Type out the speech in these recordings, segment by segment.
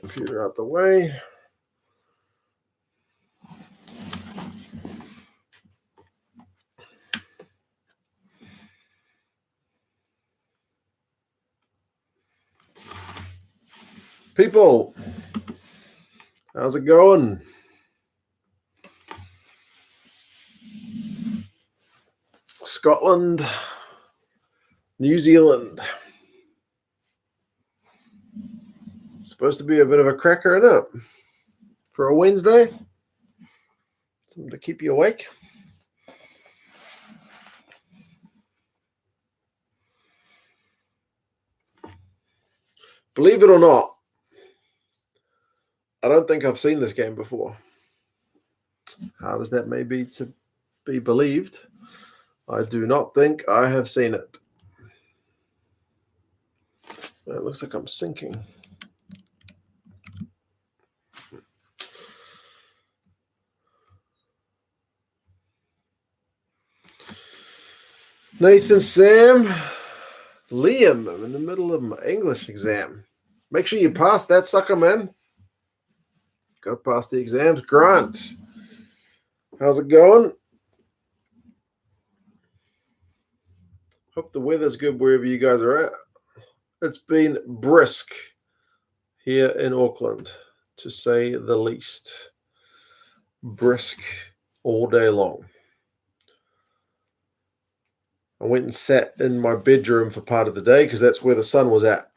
Computer out the way. People, how's it going? Scotland, New Zealand. Supposed to be a bit of a cracker, isn't it? For a Wednesday. Something to keep you awake. Believe it or not, I don't think I've seen this game before. Hard as that may be to be believed, I do not think I have seen it. It looks like I'm sinking. Nathan, Sam, Liam, I'm in the middle of my English exam. Make sure you pass that sucker, man. Got to pass the exams. Grant, how's it going? Hope the weather's good wherever you guys are at. It's been brisk here in Auckland, to say the least. Brisk all day long. I went and sat in my bedroom for part of the day because that's where the sun was at.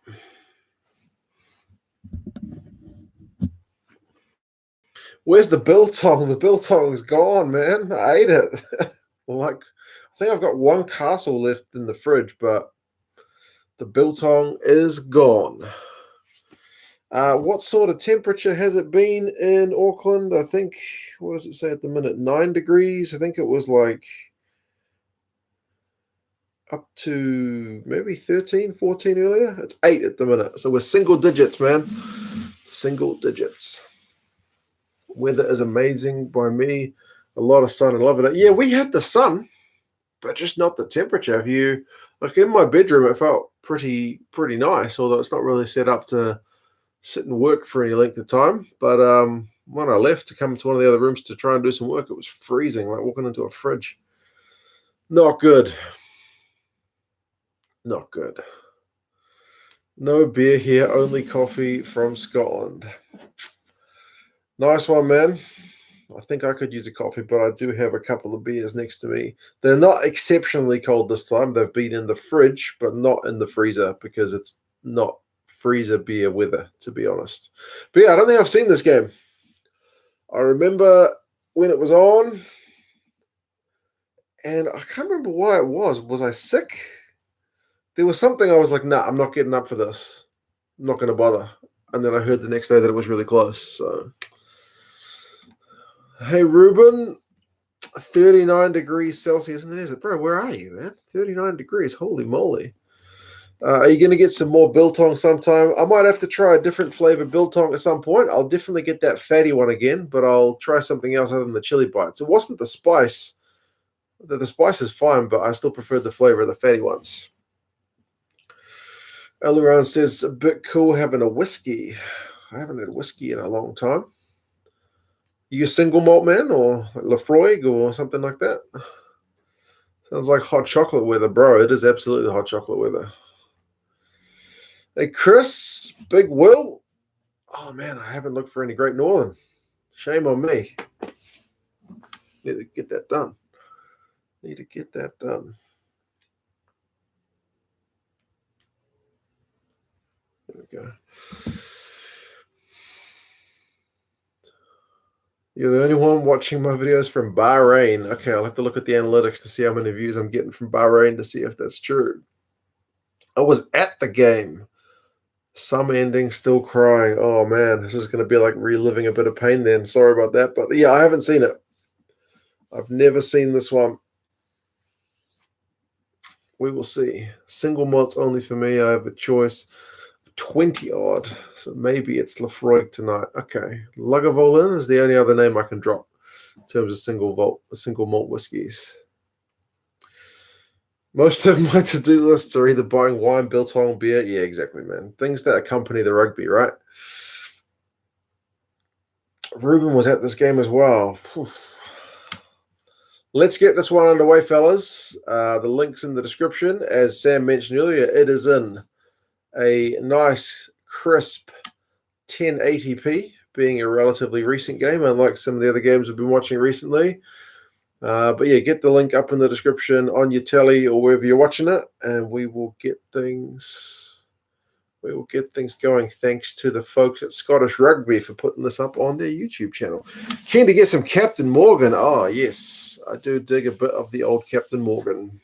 Where's the biltong? The biltong's gone, man. I ate it. I think I've got one castle left in the fridge, but the biltong is gone. What sort of temperature has it been in Auckland? I think, what does it say at the minute? 9 degrees. I think it was like up to maybe 13, 14 earlier. It's 8 at the minute. So we're single digits, man. Single digits. Weather is amazing by me. A lot of sun and loving it. Yeah, we had the sun, but just not the temperature. If you like in my bedroom, it felt pretty nice, although it's not really set up to sit and work for any length of time. But when I left to come to one of the other rooms to try and do some work, it was freezing, like walking into a fridge. Not good. Not good. No beer here, only coffee from Scotland. Nice one, man. I think I could use a coffee, but I do have a couple of beers next to me. They're not exceptionally cold this time. They've been in the fridge, but not in the freezer because it's not freezer beer weather, to be honest. But yeah, I don't think I've seen this game. I remember when it was on, and I can't remember why it was. Was I sick? There was something I was like, nah, I'm not getting up for this. I'm not going to bother. And then I heard the next day that it was really close, so... Hey, Ruben, 39 degrees Celsius. And then is it, bro, where are you, man? 39 degrees. Holy moly. Are you going to get some more biltong sometime? I might have to try a different flavor biltong at some point. I'll definitely get that fatty one again, but I'll try something else other than the chili bites. It wasn't the spice. The spice is fine, but I still prefer the flavor of the fatty ones. Eliran says, a bit cool having a whiskey. I haven't had whiskey in a long time. You a single malt man or Lafroig or something like that? Sounds like hot chocolate weather, bro. It is absolutely hot chocolate weather. Hey, Chris, Big Will. Oh, man, I haven't looked for any Great Northern. Shame on me. Need to get that done. There we go. You're the only one watching my videos from Bahrain. Okay, I'll have to look at the analytics to see how many views I'm getting from Bahrain to see if that's true. I was at the game. Some ending, still crying. Oh, man, this is going to be like reliving a bit of pain then. Sorry about that. But, yeah, I haven't seen it. I've never seen this one. We will see. Single malts only for me. I have a choice. 20 odd, so maybe it's Lafroig tonight. Okay, Lagavulin is the only other name I can drop in terms of single malt whiskies. Most of my to-do lists are either buying wine, biltong, beer. Yeah, exactly, man. Things that accompany the rugby, right? Ruben was at this game as well. Let's get this one underway, fellas. The link's in the description. As Sam mentioned earlier, it is in a nice, crisp 1080p, being a relatively recent game, unlike some of the other games we've been watching recently. But yeah, get the link up in the description on your telly or wherever you're watching it, and we will get things going. Thanks to the folks at Scottish Rugby for putting this up on their YouTube channel. Keen to get some Captain Morgan. Oh yes, I do dig a bit of the old Captain Morgan.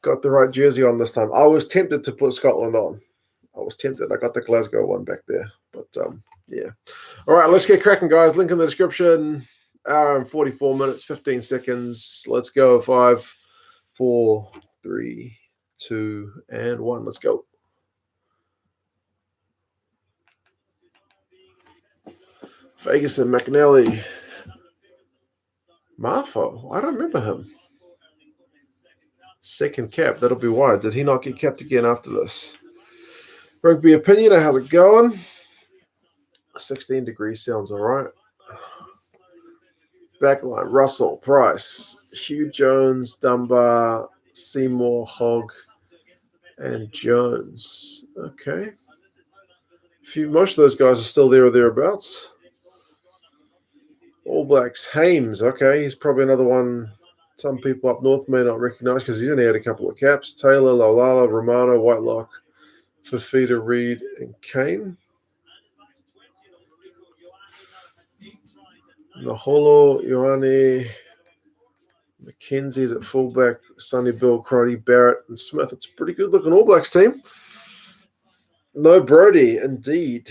Got the right jersey on this time. I was tempted to put Scotland on. I was tempted. I got the Glasgow one back there, but yeah. All right, let's get cracking, guys. Link in the description. Hour and 44 minutes, 15 seconds. Let's go. 5, 4, 3, 2, and 1. Let's go. Ferguson, McNally, Marfo. I don't remember him. Second cap. That'll be why. Did he not get capped again after this? Rugby opinion. How's it going? 16 degrees sounds all right. Backline, Russell, Price, Hugh Jones, Dunbar, Seymour, Hogg, and Jones. Okay. Most of those guys are still there or thereabouts. All Blacks, Hames. Okay, he's probably another one some people up north may not recognise because he's only had a couple of caps. Taylor, Laulala, Romano, Whitelock, Fafita, Reed, and Kane. Naholo, Ioane, McKenzie's at fullback, Sonny Bill, Crotty, Barrett, and Smith. It's a pretty good looking All Blacks team. No Brody, indeed.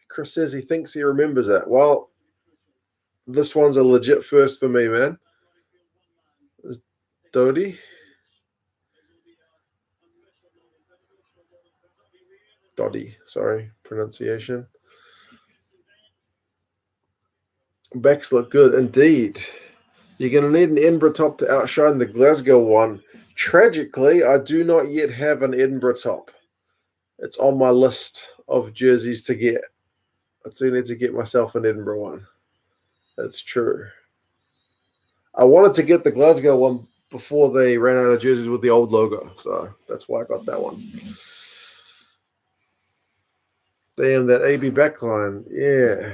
Chris says he thinks he remembers it. Well, this one's a legit first for me, man. There's Dodie. Doddy, sorry, pronunciation. Backs look good, indeed. You're going to need an Edinburgh top to outshine the Glasgow one. Tragically, I do not yet have an Edinburgh top. It's on my list of jerseys to get. I do need to get myself an Edinburgh one. That's true. I wanted to get the Glasgow one before they ran out of jerseys with the old logo, so that's why I got that one. Damn, that AB backline. Yeah.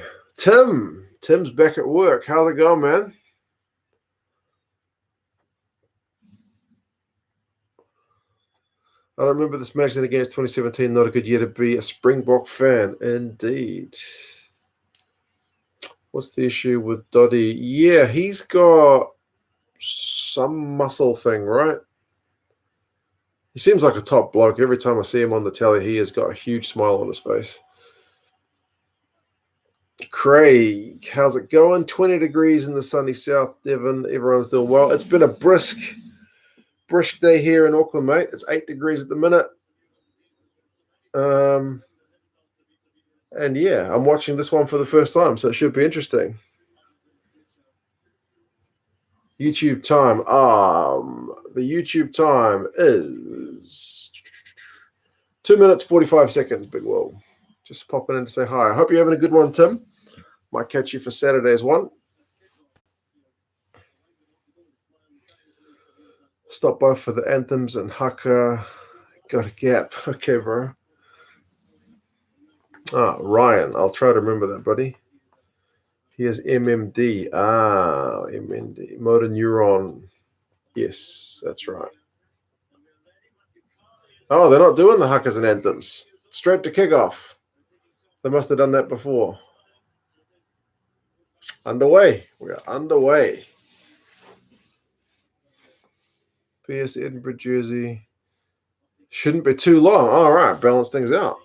Tim's back at work. How's it going, man? I don't remember this match then against 2017. Not a good year to be a Springbok fan. Indeed. What's the issue with Doddy? Yeah, he's got some muscle thing, right? He seems like a top bloke. Every time I see him on the telly, he has got a huge smile on his face. Craig, how's it going? 20 degrees in the sunny South Devon. Everyone's doing well. It's been a brisk day here in Auckland, mate. It's 8 degrees at the minute. And yeah, I'm watching this one for the first time, so it should be interesting. YouTube time. The YouTube time is 2 minutes, 45 seconds, Big Will. Just popping in to say hi. I hope you're having a good one, Tim. Might catch you for Saturday's one. Stop by for the anthems and haka. Got a gap. Okay, bro. Ryan. I'll try to remember that, buddy. He has MMD. MMD. Motor neuron. Yes, that's right. Oh, they're not doing the hakas and anthems. Straight to kickoff. They must have done that before. Underway. We are underway. PS Edinburgh jersey. Shouldn't be too long. All right, balance things out.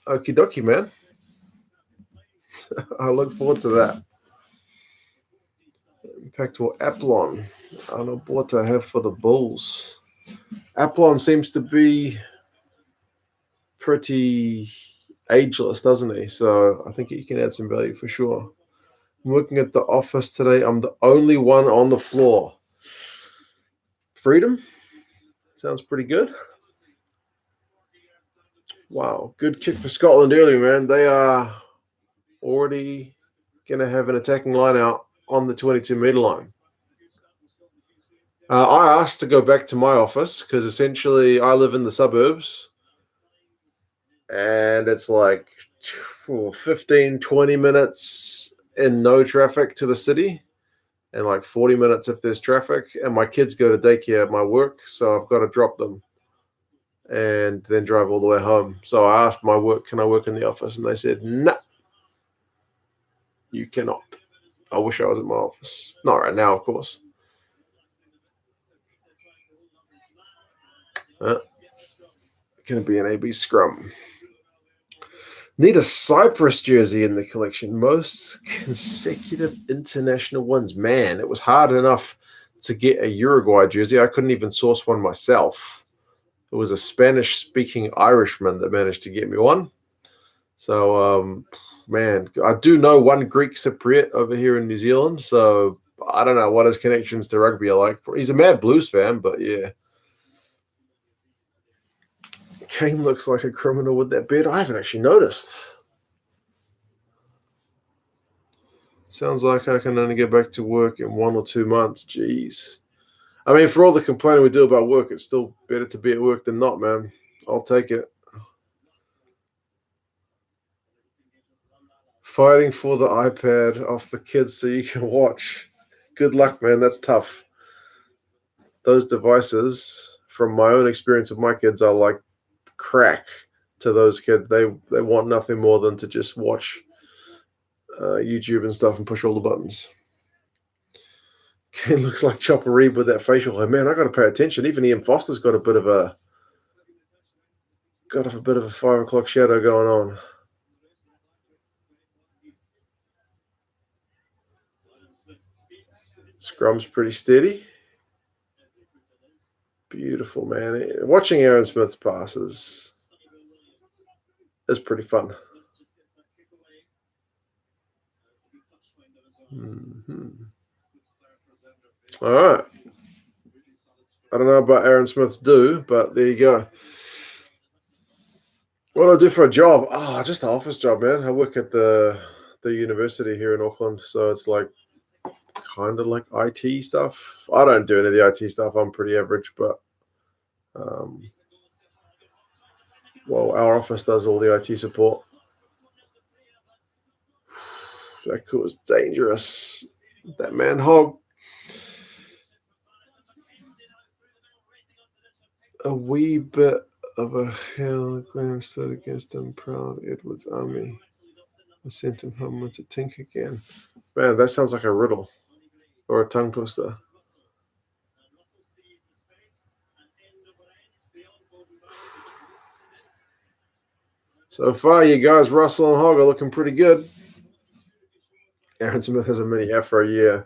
Okie dokie, man. I look forward to that. Impactful Aplon. I don't know what I have for the Bulls. Aplon seems to be pretty ageless, doesn't he? So I think he can add some value for sure. I'm working at the office today. I'm the only one on the floor. Freedom? Sounds pretty good. Wow, good kick for Scotland earlier, man. They are already going to have an attacking line out on the 22-metre line. I asked to go back to my office because essentially I live in the suburbs and it's like 15, 20 minutes in no traffic to the city and like 40 minutes if there's traffic. And my kids go to daycare at my work, so I've got to drop them and then drive all the way home. So I asked my work, can I work in the office? And they said, no, you cannot. I wish I was at my office. Not right now, of course. Going to be an AB scrum. Need a Cyprus jersey in the collection. Most consecutive international wins. Man, it was hard enough to get a Uruguay jersey. I couldn't even source one myself. It was a Spanish-speaking Irishman that managed to get me one. So, man, I do know one Greek Cypriot over here in New Zealand. So I don't know what his connections to rugby are like. He's a mad Blues fan, but yeah. Kane looks like a criminal with that beard. I haven't actually noticed. Sounds like I can only get back to work in 1 or 2 months. Jeez. I mean, for all the complaining we do about work, it's still better to be at work than not, man. I'll take it. Fighting for the iPad off the kids so you can watch. Good luck, man. That's tough. Those devices, from my own experience with my kids, are like crack to those kids. They want nothing more than to just watch YouTube and stuff and push all the buttons. Kane looks like Chopper Reed with that facial hair. Man, I got to pay attention. Even Ian Foster's got a bit of a 5 o'clock shadow going on. Scrum's pretty steady. Beautiful, man. Watching Aaron Smith's passes is pretty fun. Mm-hmm. All right. I don't know about Aaron Smith's do, but there you go. What do I do for a job? Just an office job, man. I work at the university here in Auckland, so it's like kind of like IT stuff. I don't do any of the IT stuff. I'm pretty average, but our office does all the IT support. That was dangerous. That man hog. A wee bit of a hell Glenn stood against him, proud Edward's army. I sent him home with a tink again. Man, that sounds like a riddle or a tongue twister. So far, you guys, Russell and Hogg, are looking pretty good. Aaron Smith has a mini afro, yeah.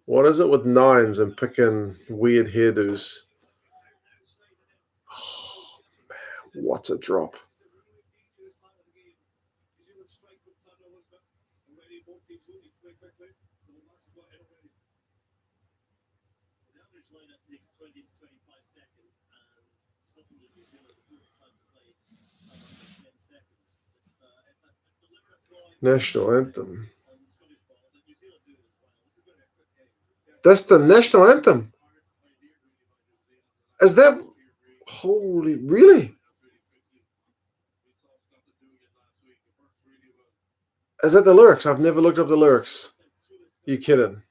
What is it with nines and picking weird hairdos? Oh, man, what a drop. National anthem. That's the national anthem. Is that holy really? Is that the lyrics? I've never looked up the lyrics. You kidding?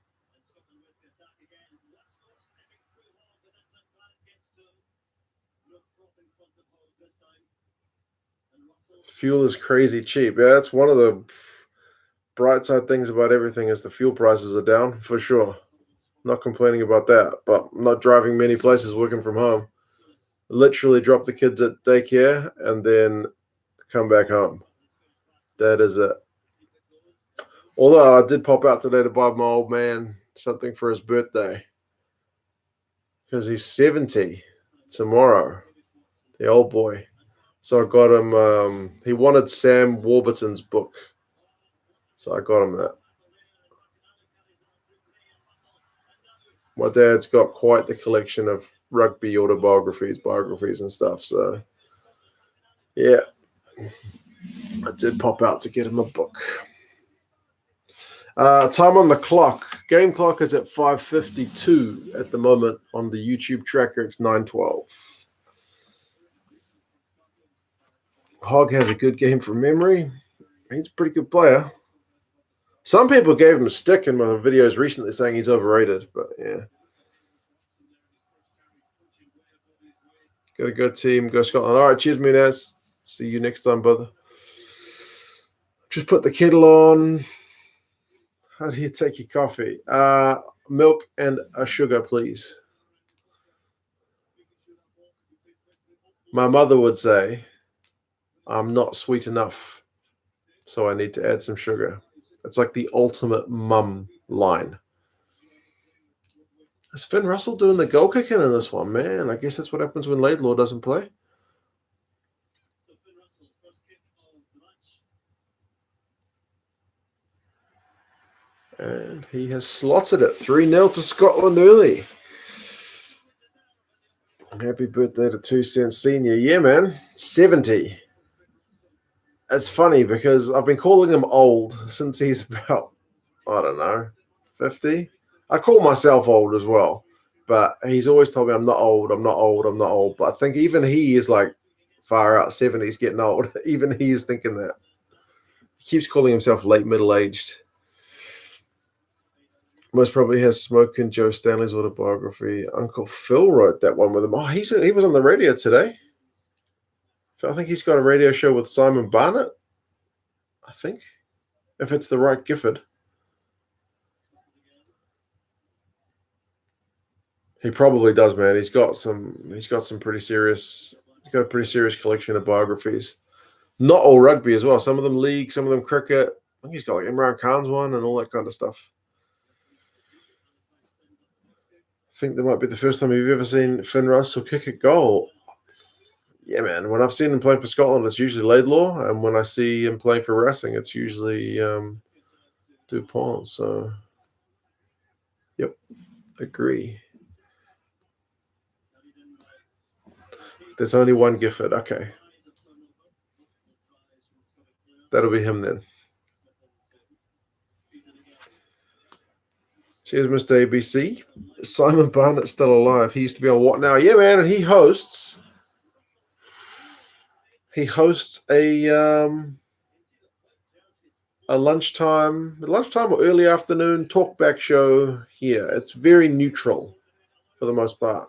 Fuel is crazy cheap. Yeah, that's one of the bright side things about everything is the fuel prices are down for sure. Not complaining about that, but I'm not driving many places working from home. Literally drop the kids at daycare and then come back home. That is it. Although I did pop out today to buy my old man something for his birthday because he's 70 tomorrow, the old boy. So I got him, he wanted Sam Warburton's book. So I got him that. My dad's got quite the collection of rugby autobiographies, biographies and stuff. So, yeah. I did pop out to get him a book. Time on the clock. Game clock is at 5:52 at the moment on the YouTube tracker. It's 9:12. Hog has a good game from memory. He's a pretty good player. Some people gave him a stick in my videos recently saying he's overrated, but yeah. Got a good team. Go Scotland. All right, cheers, Munez. See you next time, brother. Just put the kettle on. How do you take your coffee? Milk and a sugar, please. My mother would say, I'm not sweet enough, so I need to add some sugar. It's like the ultimate mum line. Is Finn Russell doing the goal kicking in this one? Man, I guess that's what happens when Laidlaw doesn't play. And he has slotted it 3-0 to Scotland early. Happy birthday to 2 Cents Senior. Yeah, man. 70. It's funny because I've been calling him old since he's about, I don't know, 50. I call myself old as well, but he's always told me I'm not old, I'm not old, I'm not old. But I think even he is like far out 70s getting old. Even he is thinking that. He keeps calling himself late middle-aged. Most probably has Smoke and Joe Stanley's autobiography. Uncle Phil wrote that one with him. Oh, he was on the radio today. I think he's got a radio show with Simon Barnett. I think, if it's the right Gifford. He probably does, man. He's got some pretty serious. He's got a pretty serious collection of biographies. Not all rugby as well. Some of them league, some of them cricket. I think he's got like Imran Khan's one and all that kind of stuff. I think that might be the first time you've ever seen Finn Russell kick a goal. Yeah, man. When I've seen him playing for Scotland, it's usually Laidlaw, and when I see him playing for Racing, it's usually Dupont. So, yep, agree. There's only one Gifford. Okay, that'll be him then. Cheers, Mr. ABC. Simon Barnett's still alive. He used to be on What Now? Yeah, man, and he hosts a lunchtime or early afternoon talkback show here. It's very neutral for the most part.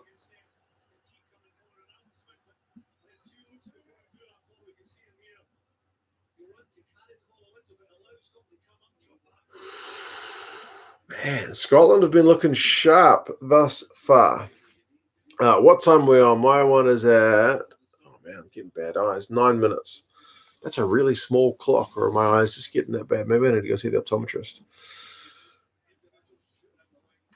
Man, Scotland have been looking sharp thus far. What time we're on? My one is at, oh man, I'm getting bad eyes, 9 minutes. That's a really small clock, or are my eyes just getting that bad? Maybe I need to go see the optometrist.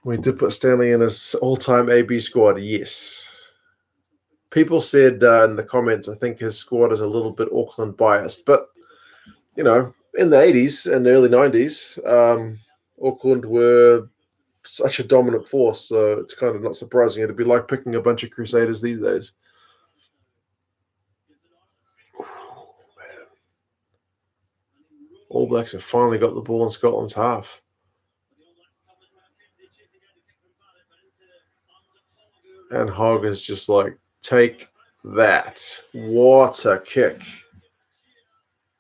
We did put Stanley in his all-time AB squad, yes. People said in the comments, I think his squad is a little bit Auckland biased, but, you know, in the 80s and the early 90s, Auckland were such a dominant force, so it's kind of not surprising. It'd be like picking a bunch of Crusaders these days. Man. All Blacks have finally got the ball in Scotland's half. And Hogg is just like, take that. What a kick.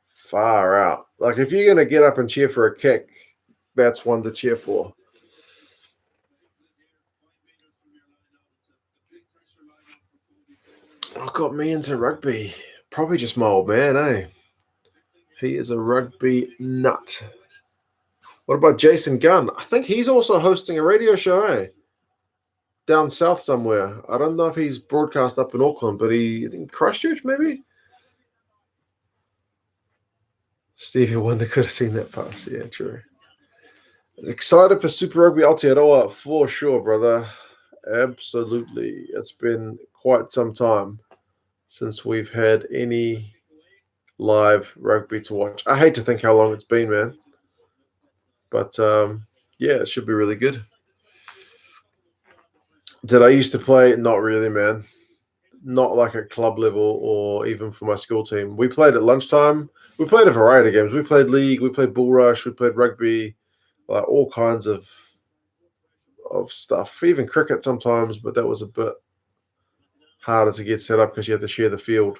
Far out. Like, if you're going to get up and cheer for a kick, that's one to cheer for. What got me into rugby? Probably just my old man, eh? He is a rugby nut. What about Jason Gunn? I think he's also hosting a radio show, eh? Down south somewhere. I don't know if he's broadcast up in Auckland, but I think Christchurch maybe? Stevie Wonder could have seen that pass. Yeah, true. Excited for Super Rugby Aotearoa for sure, brother. Absolutely. It's been quite some time since we've had any live rugby to watch. I hate to think how long it's been, man. But, yeah, it should be really good. Did I used to play? Not really, man. not like at club level or even for my school team. We played at lunchtime. We played a variety of games. We played league, we played bull rush, we played rugby, like all kinds of stuff. Even cricket sometimes, but that was a bit harder to get set up because you had to share the field.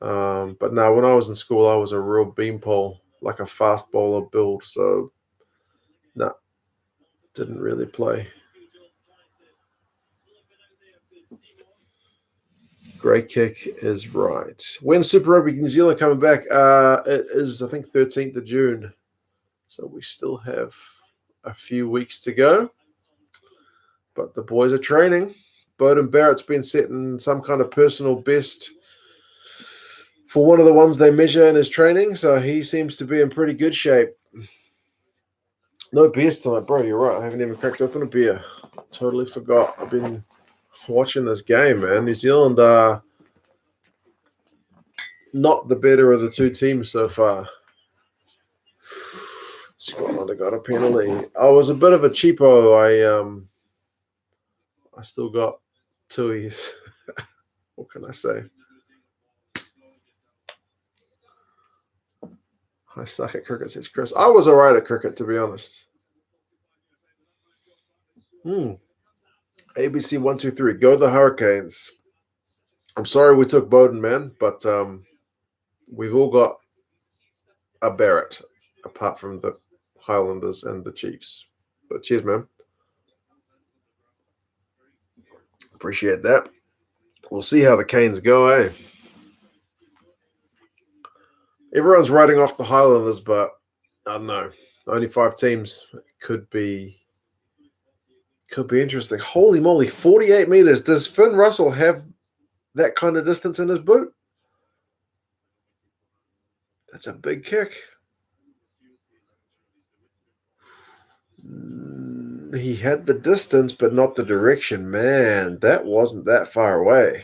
But no, when I was in school, I was a real beanpole, like a fast bowler build. So, no, didn't really play. Great kick is right. When's Super Rugby New Zealand coming back? It is, I think, 13th of June. So we still have a few weeks to go. But the boys are training. Bowden Barrett's been setting some kind of personal best for one of the ones they measure in his training. So he seems to be in pretty good shape. No beers tonight, bro. You're right. I haven't even cracked open a beer. Totally forgot. I've been watching this game, man. New Zealand are not the better of the two teams so far. Scotland got a penalty. I was a bit of a cheapo. I still got Tui's. What can I say? I suck at cricket, says Chris. I was all right at cricket, to be honest. ABC 123. Go the Hurricanes. I'm sorry we took Bowden, man, but we've all got a Barrett, apart from the Highlanders and the Chiefs. But cheers, man. Appreciate that. We'll see how the Canes go, eh? Everyone's writing off the Highlanders, but I don't know. Only 5 teams. Could be interesting. Holy moly, 48 meters. Does Finn Russell have that kind of distance in his boot? That's a big kick. He had the distance, but not the direction. Man, that wasn't that far away.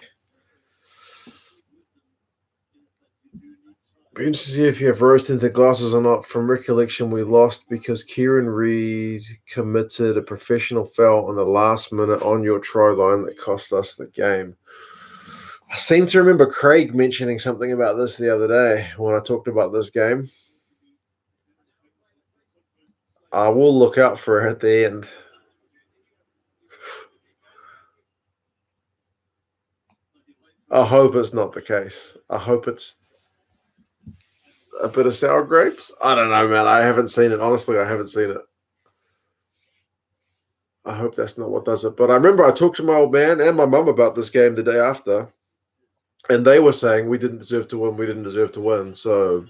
Be interested to see if you have rose-tinted glasses or not. From recollection, we lost because Kieran Reid committed a professional foul on the last minute on your try line that cost us the game. I seem to remember Craig mentioning something about this the other day when I talked about this game. I will look out for it at the end. I hope it's not the case. I hope it's a bit of sour grapes. I don't know, man. I haven't seen it. Honestly, I haven't seen it. I hope that's not what does it. But I remember I talked to my old man and my mum about this game the day after, and they were saying we didn't deserve to win. We didn't deserve to win. So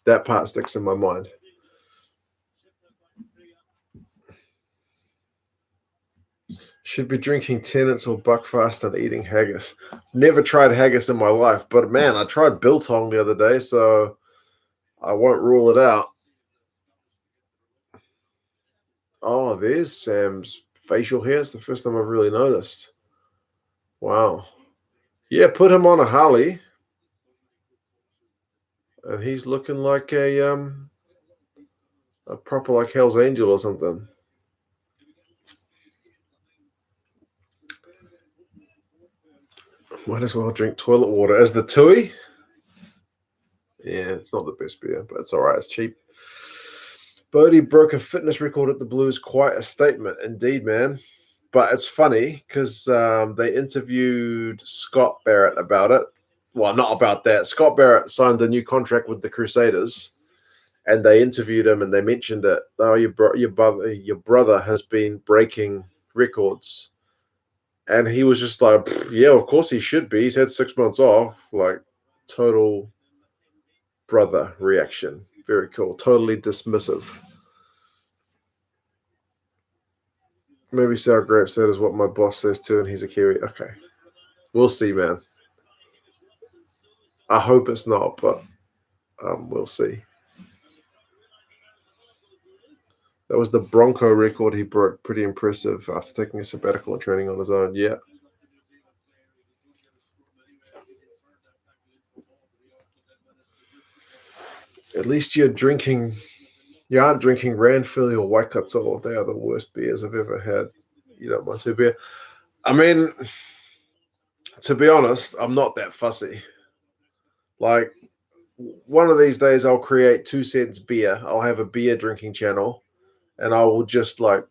that part sticks in my mind. Should be drinking Tennent's or Buckfast and eating haggis. Never tried haggis in my life, but man, I tried biltong the other day, so I won't rule it out. Oh, there's Sam's facial hair. It's the first time I've really noticed. Wow. Yeah, put him on a Harley, and he's looking like a proper like Hell's Angel or something. Might as well drink toilet water as the Tui. Yeah, it's not the best beer, but it's all right. It's cheap. Bodie broke a fitness record at the Blues. Quite a statement, indeed, man. But it's funny because they interviewed Scott Barrett about it. Well, not about that. Scott Barrett signed a new contract with the Crusaders, and they interviewed him and they mentioned it. Oh, your brother has been breaking records. And he was just like, yeah, of course he should be. He's had 6 months off. Like, total brother reaction. Very cool. Totally dismissive. Maybe sour grapes, that is what my boss says too, and he's a Kiwi. Okay. We'll see, man. I hope it's not, but we'll see. That was the Bronco record he broke. Pretty impressive after taking a sabbatical and training on his own. Yeah. At least you aren't drinking Ranfilly or Waikato. They are the worst beers I've ever had. You don't want to beer. I mean, To be honest, I'm not that fussy. Like, one of these days, I'll create 2 cents beer. I'll have a beer drinking channel, and I will just like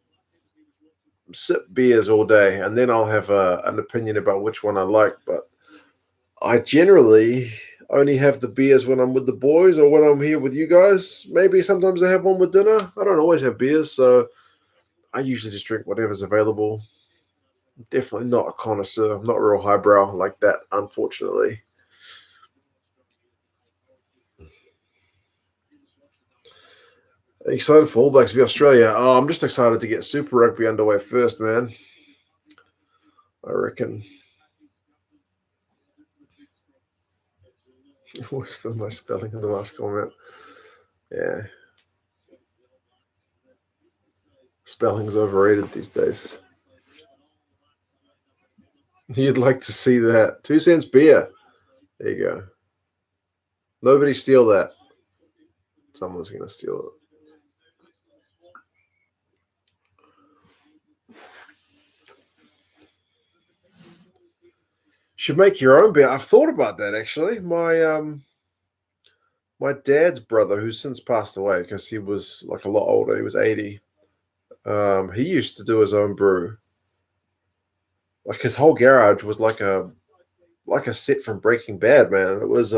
sip beers all day, and then I'll have an opinion about which one I like. But I generally only have the beers when I'm with the boys or when I'm here with you guys. Maybe sometimes I have one with dinner. I don't always have beers, so I usually just drink whatever's available. Definitely not a connoisseur. I'm not real highbrow like that, unfortunately. Excited for All Blacks v Australia. Oh, I'm just excited to get Super Rugby underway first, man. I reckon. What's my spelling in the last comment? Yeah. Spelling's overrated these days. You'd like to see that. 2 cents beer. There you go. Nobody steal that. Someone's going to steal it. Should make your own beer. I've thought about that actually. My dad's brother, who's since passed away because he was like a lot older. He was 80. He used to do his own brew. Like his whole garage was like a set from Breaking Bad, man. It was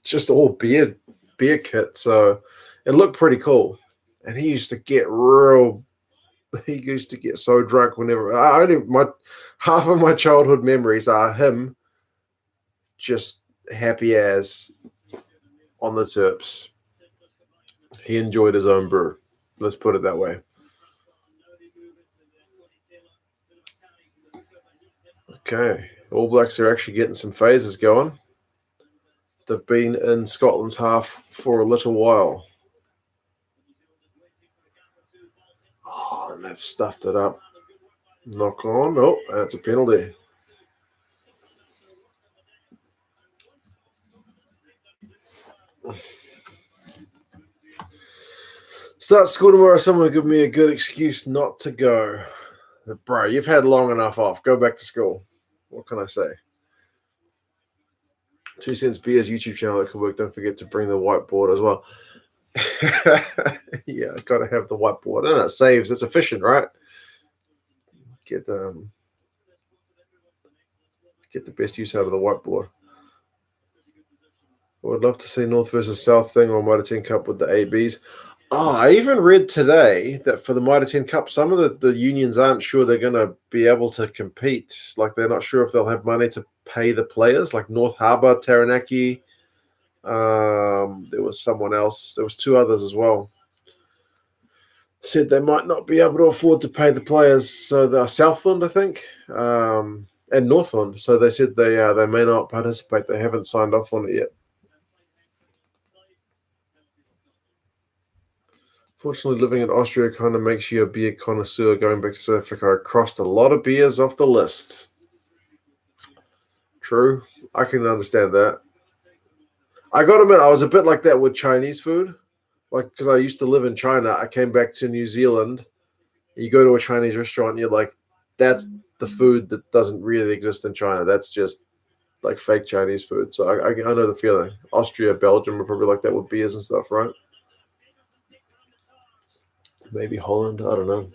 just all beer kit, so it looked pretty cool. And he used to get real. He used to get so drunk whenever. I only my half of my childhood memories are him just happy as on the terps. He enjoyed his own brew. Let's put it that way. Okay, All Blacks are actually getting some phases going. They've been in Scotland's half for a little while. Oh, and they've stuffed it up. Knock on. Oh, that's a penalty. Start school tomorrow. Someone give me a good excuse not to go. Bro, you've had long enough off. Go back to school. What can I say? 2 Cents Beer's YouTube channel that could work. Don't forget to bring the whiteboard as well. Yeah, got to have the whiteboard. And it saves. It's efficient, right? Get the best use out of the whiteboard. I would love to see North versus South thing on Mitre 10 Cup with the ABs. Oh, I even read today that for the Mitre 10 Cup, some of the unions aren't sure they're going to be able to compete. Like, they're not sure if they'll have money to pay the players, like North Harbour, Taranaki. There was someone else. There was two others as well. Said they might not be able to afford to pay the players. So the Southland, I think, and Northland. So they said they may not participate. They haven't signed off on it yet. Fortunately, living in Austria kind of makes you a beer connoisseur. Going back to South Africa, I crossed a lot of beers off the list. True. I can understand that. I got to admit, I was a bit like that with Chinese food. Like, because I used to live in China, I came back to New Zealand. You go to a Chinese restaurant, and you're like, that's the food that doesn't really exist in China. That's just like fake Chinese food. So I know the feeling. Austria, Belgium are probably like that with beers and stuff, right? Maybe Holland. I don't know.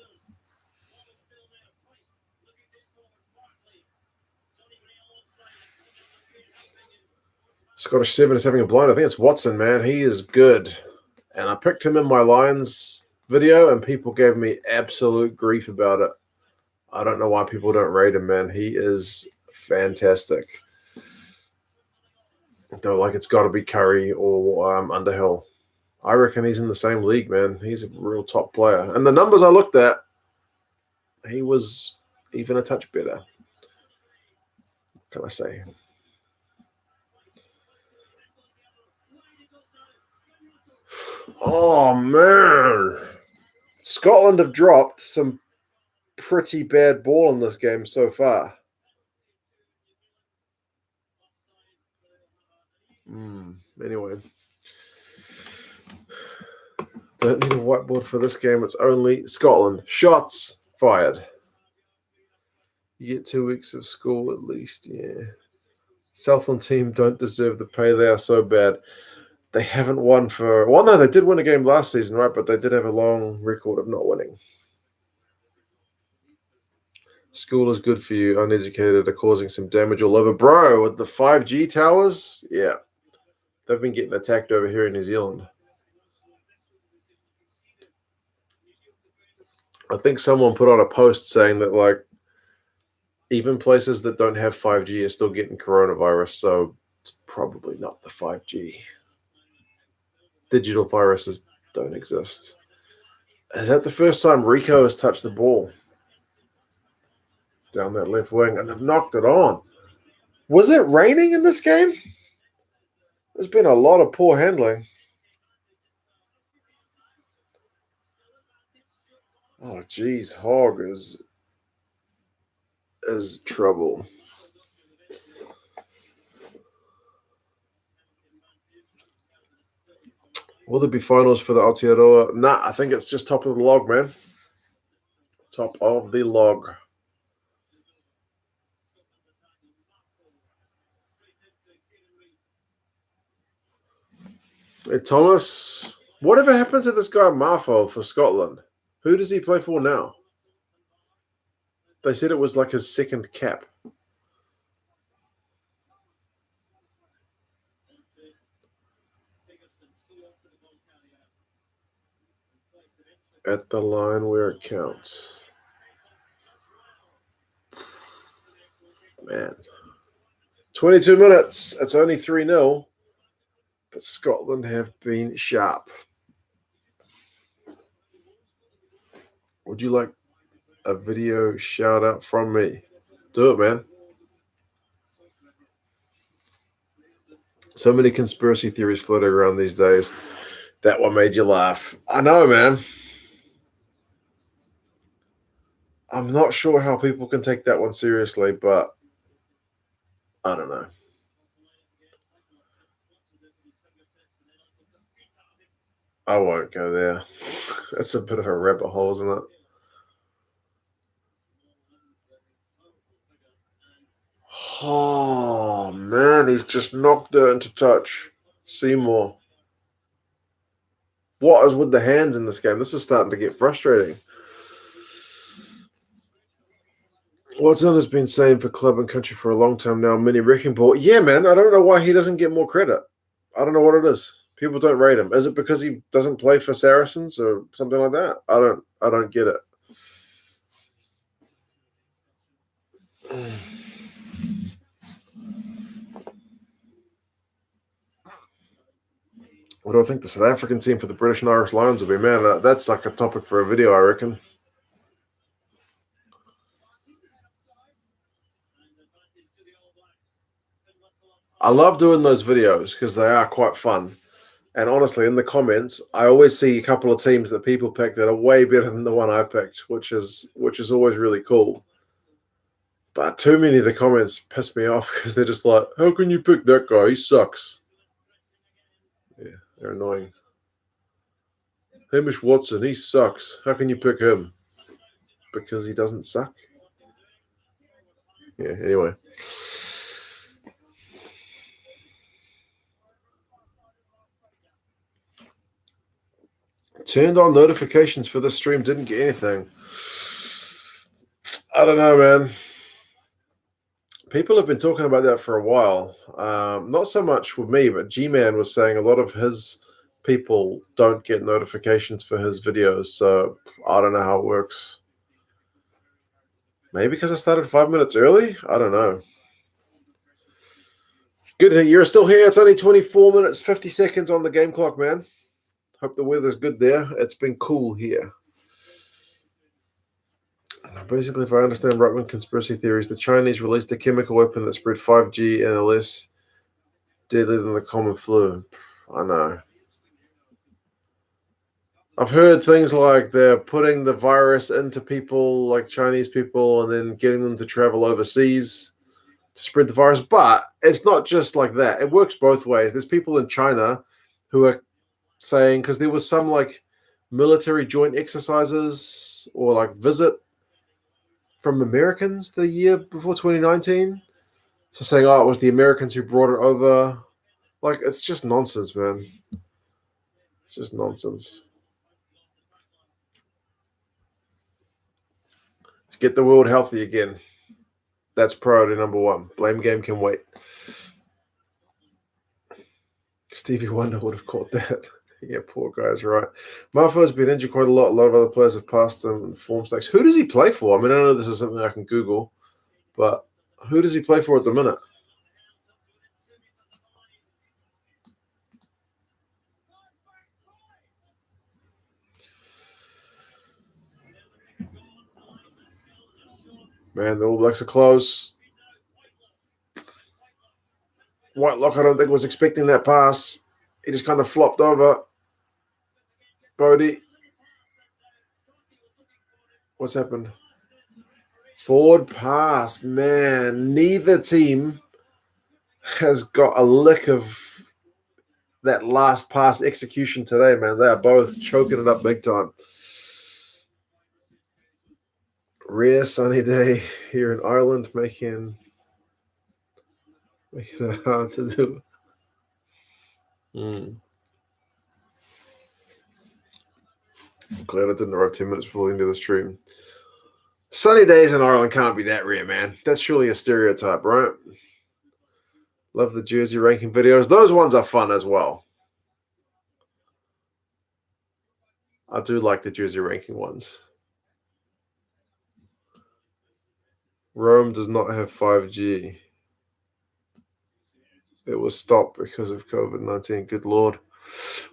Scottish Seven is having a blind. I think it's Watson, man. He is good. And I picked him in my Lions video, and people gave me absolute grief about it. I don't know why people don't rate him, man. He is fantastic. They're like, it's got to be Curry or Underhill. I reckon he's in the same league, man. He's a real top player. And the numbers I looked at, he was even a touch better. What can I say? Oh, man. Scotland have dropped some pretty bad ball in this game so far. Anyway. Don't need a whiteboard for this game. It's only Scotland. Shots fired. You get 2 weeks of school at least, yeah. Southland team don't deserve the pay. They are so bad. They haven't won for... Well, no, they did win a game last season, right? But they did have a long record of not winning. School is good for you. Uneducated are causing some damage all over. Bro, with the 5G towers, yeah. They've been getting attacked over here in New Zealand. I think someone put on a post saying that, like, even places that don't have 5G are still getting coronavirus, so it's probably not the 5G. Digital viruses don't exist. Is that the first time Rico has touched the ball? Down that left wing, and they've knocked it on. Was it raining in this game? There's been a lot of poor handling. Oh, geez, Hogg is trouble. Will there be finals for the Aotearoa? Nah, I think it's just top of the log, man. Top of the log. Hey, Thomas, whatever happened to this guy Marfo for Scotland? Who does he play for now? They said it was like his second cap. At the line where it counts. Man. 22 minutes. It's only 3-0. But Scotland have been sharp. Would you like a video shout out from me? Do it, man. So many conspiracy theories floating around these days. That one made you laugh. I know, man. I'm not sure how people can take that one seriously, but I don't know. I won't go there. That's a bit of a rabbit hole, isn't it? Oh, man, he's just knocked it into touch. Seymour. What is with the hands in this game? This is starting to get frustrating. Watson has been saying for club and country for a long time now, mini wrecking ball. Yeah, man, I don't know why he doesn't get more credit. I don't know what it is. People don't rate him. Is it because he doesn't play for Saracens or something like that? I don't get it. What do I think the South African team for the British and Irish Lions will be? Man, that's like a topic for a video, I reckon. I love doing those videos because they are quite fun. And honestly, in the comments, I always see a couple of teams that people picked that are way better than the one I picked, which is always really cool. But too many of the comments piss me off because they're just like, how can you pick that guy? He sucks. Yeah, they're annoying. Hamish Watson, he sucks. How can you pick him? Because he doesn't suck? Yeah, anyway. Turned on notifications for the stream, didn't get anything. I don't know, man. People have been talking about that for a while. Not so much with me, but G-Man was saying a lot of his people don't get notifications for his videos. So I don't know how it works. Maybe because I started 5 minutes early? I don't know. Good that you're still here. It's only 24 minutes, 50 seconds on the game clock, man. Hope the weather's good there. It's been cool here. Basically, if I understand right-wing conspiracy theories, the Chinese released a chemical weapon that spread 5G and are less deadly than the common flu. I know. I've heard things like they're putting the virus into people, like Chinese people, and then getting them to travel overseas to spread the virus. But it's not just like that. It works both ways. There's people in China who are saying, because there was some like military joint exercises or like visit from Americans the year before 2019. So saying, oh, it was the Americans who brought it over. Like, it's just nonsense, man. It's just nonsense. Get the world healthy again. That's priority number one. Blame game can wait. Stevie Wonder would have caught that. Yeah, poor guy's right. Marfo's been injured quite a lot. A lot of other players have passed them in form stakes. Who does he play for? I mean, I know this is something I can Google, but who does he play for at the minute? Man, the All Blacks are close. Whitelock, I don't think was expecting that pass. He just kind of flopped over. Bodie. What's happened? Forward pass. Man, neither team has got a lick of that last pass execution today, man. They are both choking it up big time. Rare sunny day here in Ireland, making it hard to do. Glad I didn't arrive 10 minutes before the end of the stream. Sunny days in Ireland can't be that rare, man. That's surely a stereotype, right? Love the jersey ranking videos. Those ones are fun as well. I do like the jersey ranking ones. Rome does not have 5G. It was stopped because of COVID-19. Good Lord.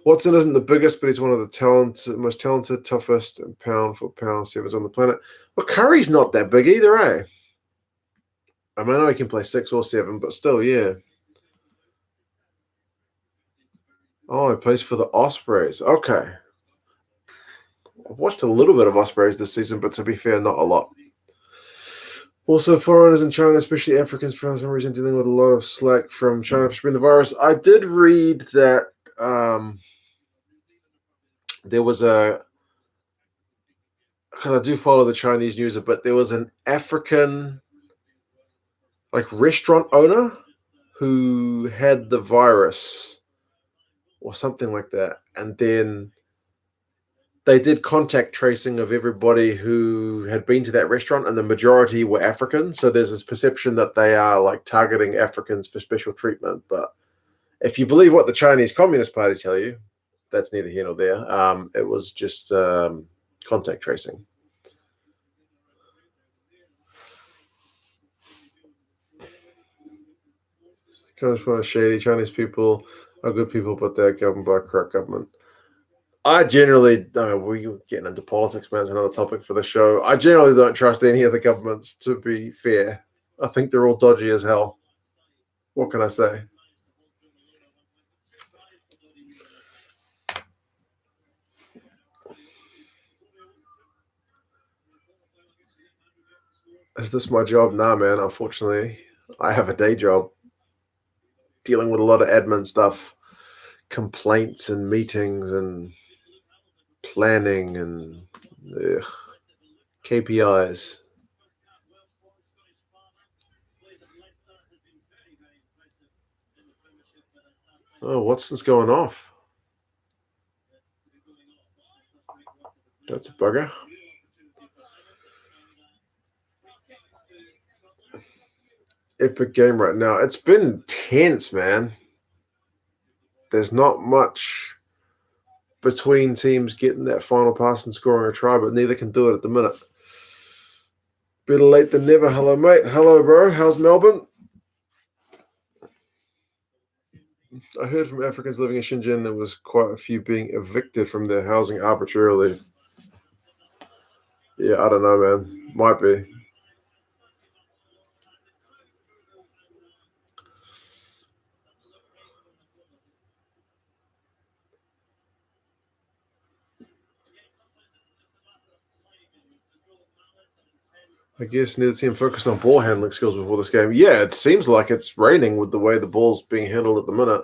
Watson isn't the biggest, but he's one of the most talented, toughest, and pound-for-pound sevens on the planet. Well, Curry's not that big either, eh? I mean, I know he can play 6 or 7, but still, yeah. Oh, he plays for the Ospreys. Okay. I've watched a little bit of Ospreys this season, but to be fair, not a lot. Also, foreigners in China, especially Africans, for some reason, dealing with a lot of slack from China for spreading the virus. I did read that there was because I do follow the Chinese news a bit, there was an African restaurant owner who had the virus or something like that. And then they did contact tracing of everybody who had been to that restaurant, and the majority were African. So there's this perception that they are targeting Africans for special treatment. But if you believe what the Chinese Communist Party tell you, that's neither here nor there. It was just contact tracing. Comes from shady Chinese people are good people, but they're governed by a corrupt government. I generally, we're getting into politics, man. It's another topic for the show. I generally don't trust any of the governments, to be fair. I think they're all dodgy as hell. What can I say? Is this my job? Nah, man. Unfortunately, I have a day job dealing with a lot of admin stuff, complaints and meetings and planning and KPIs. Oh, what's this going off? That's a bugger. Epic game right now. It's been tense, man. There's not much between teams getting that final pass and scoring a try, but neither can do it at the minute. Better late than never. Hello, mate. Hello, bro. How's Melbourne? I heard from Africans living in Shenzhen there was quite a few being evicted from their housing arbitrarily. Yeah, I don't know, man. Might be. I guess neither team focused on ball handling skills before this game. Yeah, it seems like it's raining with the way the ball's being handled at the minute.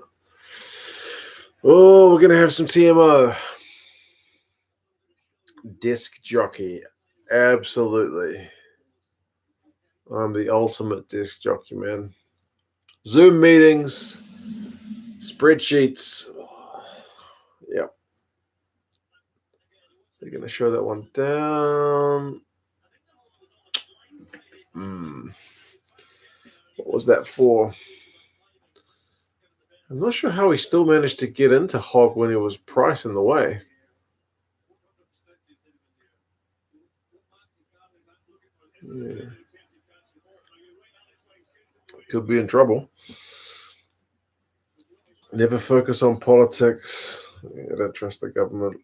Oh, we're going to have some TMO. Disc jockey. Absolutely. I'm the ultimate desk jockey, man. Zoom meetings, spreadsheets. Yep. They're going to show that one down. What was that for? I'm not sure how he still managed to get into Hog when he was Price in the way. Yeah. Could be in trouble. Never focus on politics. I don't trust the government.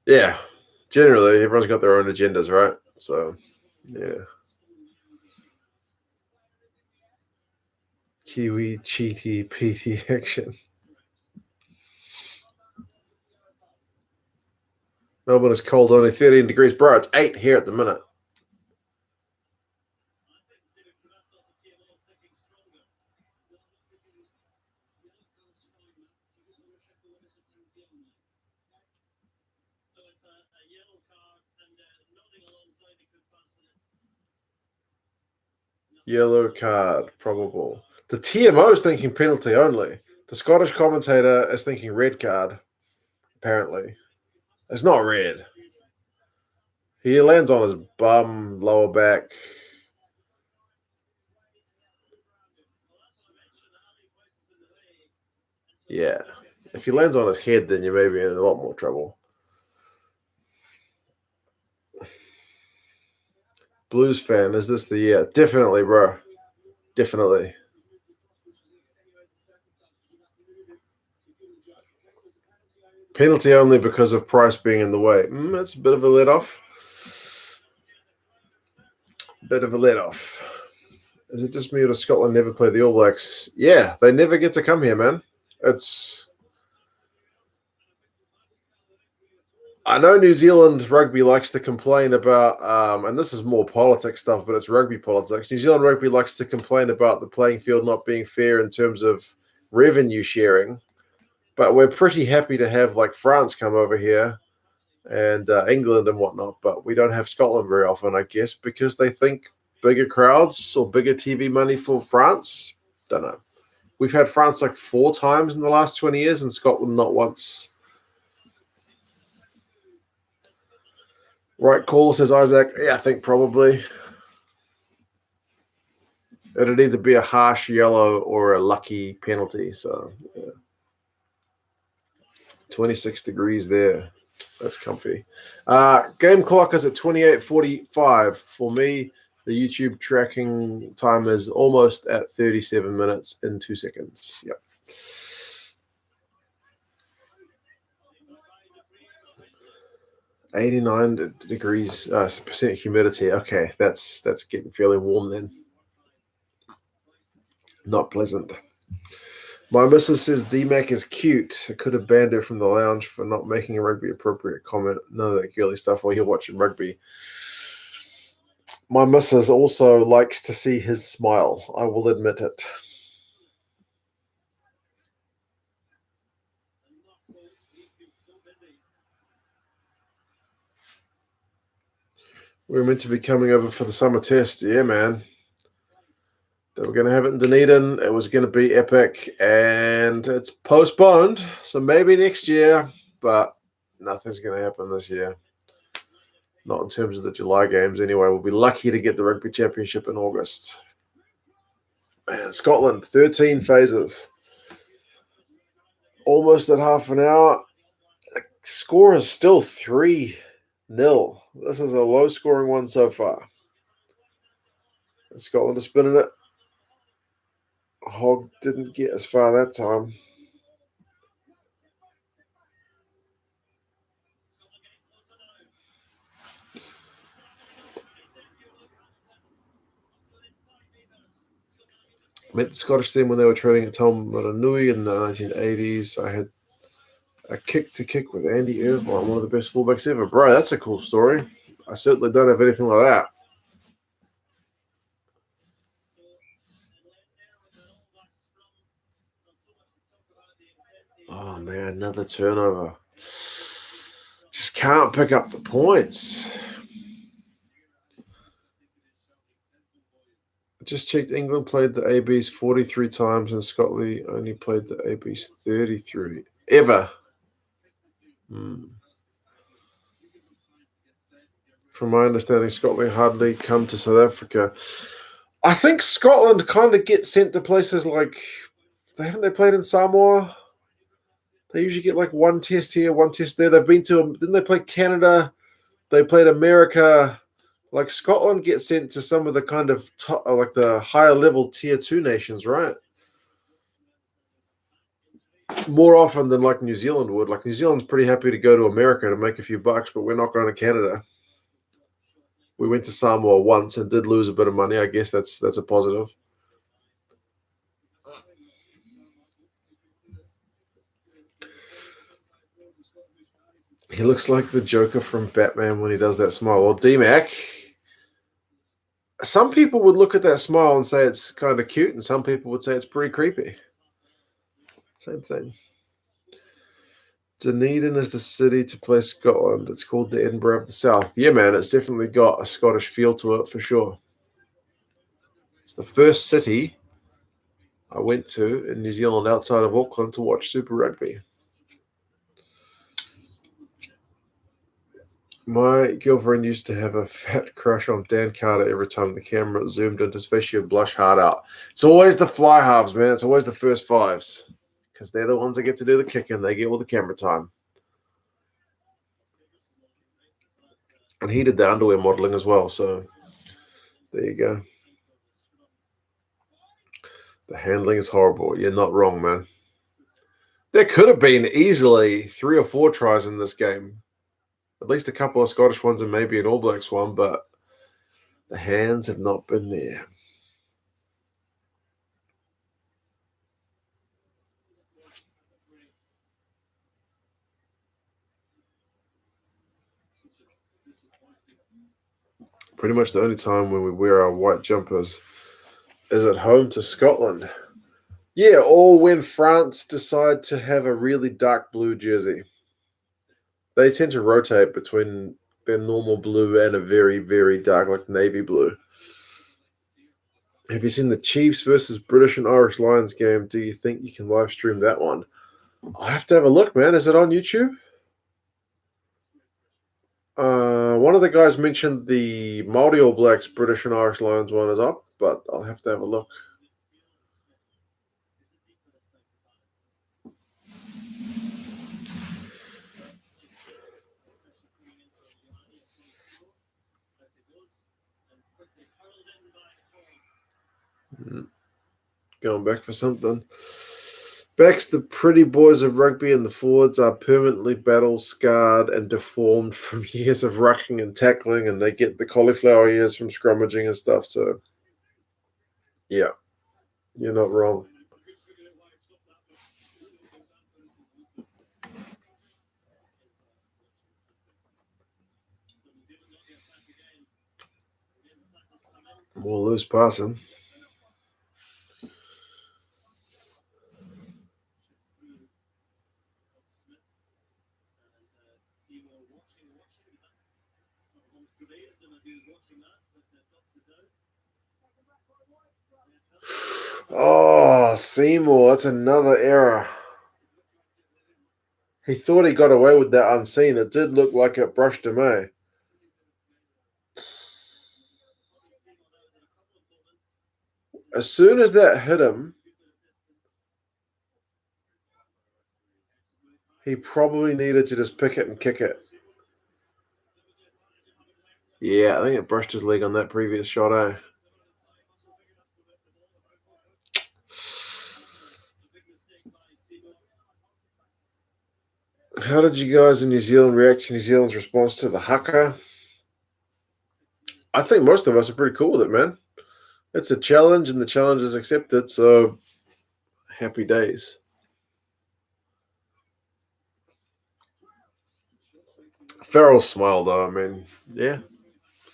Yeah. Generally, everyone's got their own agendas, right? So, yeah. Kiwi, cheaty, peaty action. Melbourne is cold, only 13 degrees. Bro, it's 8 here at the minute. Yellow card, probable. The TMO is thinking penalty only. The Scottish commentator is thinking red card, apparently. It's not red. He lands on his bum, lower back. Yeah. If he lands on his head, then you may be in a lot more trouble. Blues fan, is this the year? Definitely, bro. Definitely. Penalty only because of Price being in the way. That's a bit of a let off. Bit of a let off. Is it just me or does Scotland never play the All Blacks? Yeah, they never get to come here, man. I know New Zealand rugby likes to complain about, and this is more politics stuff, but it's rugby politics. New Zealand rugby likes to complain about the playing field not being fair in terms of revenue sharing, but we're pretty happy to have like France come over here and England and whatnot, but we don't have Scotland very often, I guess, because they think bigger crowds or bigger TV money for France. Don't know. We've had France like 4 times in the last 20 years and Scotland not once. Right call, says Isaac. Yeah, I think probably. It'd either be a harsh yellow or a lucky penalty. So, yeah. 26 degrees there. That's comfy. Game clock is at 28:45 for me. The YouTube tracking time is almost at 37 minutes and 2 seconds. Yep. 89 degrees, percent humidity. Okay, that's getting fairly warm then. Not pleasant. My missus says DMAC is cute. I could have banned her from the lounge for not making a rugby appropriate comment. None of that girly stuff while you're watching rugby. My missus also likes to see his smile. I will admit it. We were meant to be coming over for the summer test. Yeah, man. They were going to have it in Dunedin. It was going to be epic, and it's postponed. So maybe next year, but nothing's going to happen this year. Not in terms of the July games, anyway. We'll be lucky to get the Rugby Championship in August. Man, Scotland, 13 phases. Almost at half an hour. The score is still 3-0. This is a low-scoring one so far. Scotland is spinning it. Hogg didn't get as far that time. Met the Scottish team when they were training at Tom Moranui in the 1980s. I had a kick-to-kick with Andy Irvine, one of the best fullbacks ever. Bro, that's a cool story. I certainly don't have anything like that. Oh, man, another turnover. Just can't pick up the points. Just checked. England played the ABs 43 times, and Scotland only played the ABs 33 ever. From my understanding, Scotland hardly come to South Africa. I think Scotland kind of get sent to places like haven't they played in Samoa? They usually get like one test here, one test there. They've been to didn't they play Canada? They played America. Like Scotland gets sent to some of the kind of like the higher level tier 2 nations, right? More often than like New Zealand would. Like New Zealand's pretty happy to go to America to make a few bucks, but we're not going to Canada. We went to Samoa once and did lose a bit of money. I guess that's a positive. He looks like the Joker from Batman when he does that smile. Well, D-Mac, some people would look at that smile and say it's kind of cute, and some people would say it's pretty creepy. Same thing. Dunedin is the city to play Scotland. It's called the Edinburgh of the South. Yeah, man, it's definitely got a Scottish feel to it for sure. It's the first city I went to in New Zealand outside of Auckland to watch Super Rugby. My girlfriend used to have a fat crush on Dan Carter every time the camera zoomed into his face. She would blush hard out. It's always the fly halves, man. It's always the first fives because they're the ones that get to do the kicking. They get all the camera time. And he did the underwear modeling as well. So there you go. The handling is horrible. You're not wrong, man. There could have been easily 3 or 4 tries in this game. At least a couple of Scottish ones and maybe an All Blacks one, but the hands have not been there. Pretty much the only time when we wear our white jumpers is at home to Scotland. Yeah, or when France decide to have a really dark blue jersey. They tend to rotate between their normal blue and a very, very dark, like navy blue. Have you seen the Chiefs versus British and Irish Lions game? Do you think you can live stream that one? I'll have to have a look, man. Is it on YouTube? One of the guys mentioned the Māori All Blacks British and Irish Lions one is up, but I'll have to have a look. Going back for something. Backs, the pretty boys of rugby and the forwards are permanently battle-scarred and deformed from years of rucking and tackling, and they get the cauliflower ears from scrummaging and stuff. So, yeah, you're not wrong. More loose passing. Oh, Seymour, that's another error. He thought he got away with that unseen. It did look like it brushed him, eh? As soon as that hit him, he probably needed to just pick it and kick it. Yeah, I think it brushed his leg on that previous shot, eh? How did you guys in New Zealand react to New Zealand's response to the haka? I think most of us are pretty cool with it, man. It's a challenge, and the challenge is accepted, so happy days. Farrell smiled, though. I mean, yeah.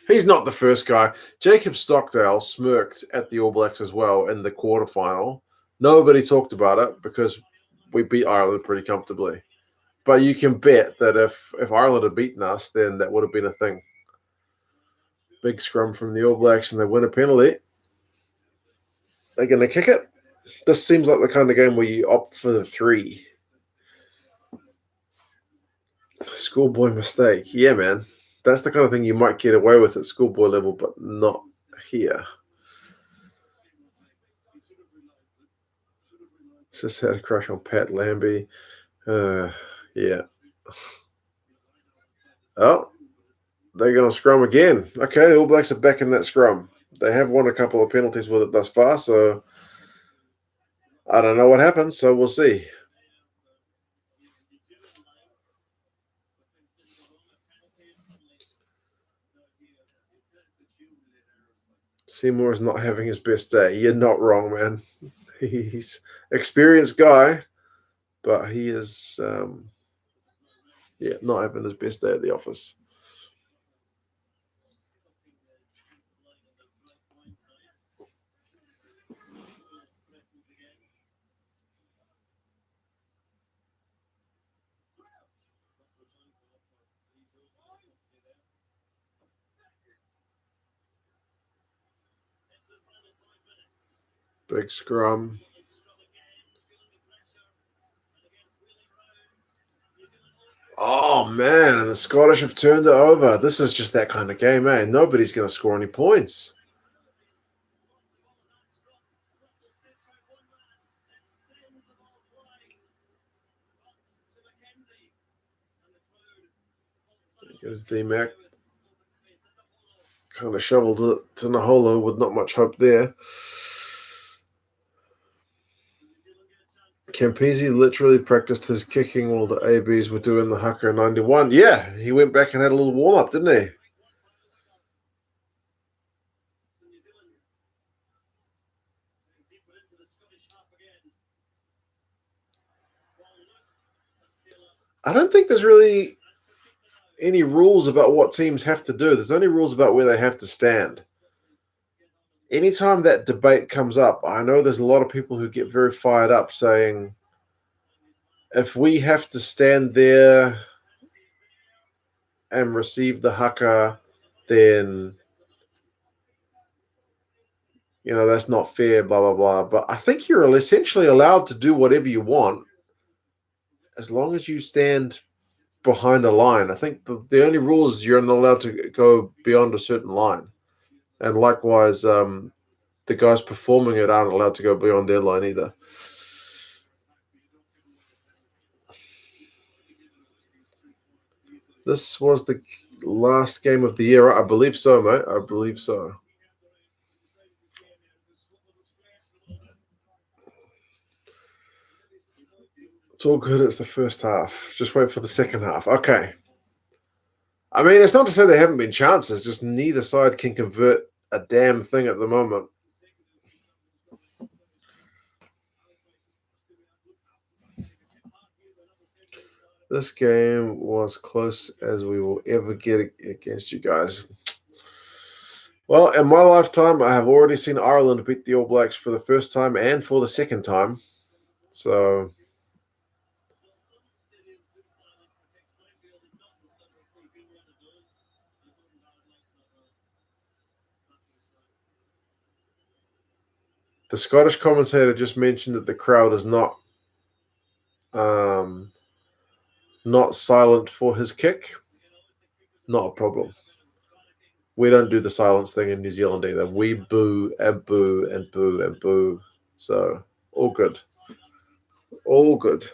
He's not the first guy. Jacob Stockdale smirked at the All Blacks as well in the quarterfinal. Nobody talked about it because we beat Ireland pretty comfortably. But you can bet that if Ireland had beaten us, then that would have been a thing. Big scrum from the All Blacks, and they win a penalty. They're going to kick it. This seems like the kind of game where you opt for the 3. Schoolboy mistake. Yeah, man. That's the kind of thing you might get away with at schoolboy level, but not here. Just had a crush on Pat Lambie. Yeah. Oh, they're going to scrum again. Okay, the All Blacks are back in that scrum. They have won a couple of penalties with it thus far, so I don't know what happens, so we'll see. Seymour is not having his best day. You're not wrong, man. He's experienced guy, but he is, not having his best day at the office. Big scrum. Oh, man, and the Scottish have turned it over. This is just that kind of game, man. Nobody's going to score any points. There goes D-Mac. Kind of shoveled it to Naholo with not much hope there. Campese literally practiced his kicking while the ABs were doing the haka 91. Yeah, he went back and had a little warm-up, didn't he? I don't think there's really any rules about what teams have to do. There's only rules about where they have to stand. Anytime that debate comes up, I know there's a lot of people who get very fired up saying, if we have to stand there and receive the haka, then that's not fair, blah, blah, blah. But I think you're essentially allowed to do whatever you want as long as you stand behind a line. I think the only rule is you're not allowed to go beyond a certain line. And likewise, the guys performing it aren't allowed to go beyond their line either. This was the last game of the year. I believe so, mate. I believe so. It's all good. It's the first half. Just wait for the second half. Okay. I mean, it's not to say there haven't been chances. Just neither side can convert a damn thing at the moment. This game was close as we will ever get against you guys. Well, in my lifetime, I have already seen Ireland beat the All Blacks for the first time and for the second time. So the Scottish commentator just mentioned that the crowd is not silent for his kick. Not a problem. We don't do the silence thing in New Zealand either. We boo and boo and boo and boo. So all good. All good.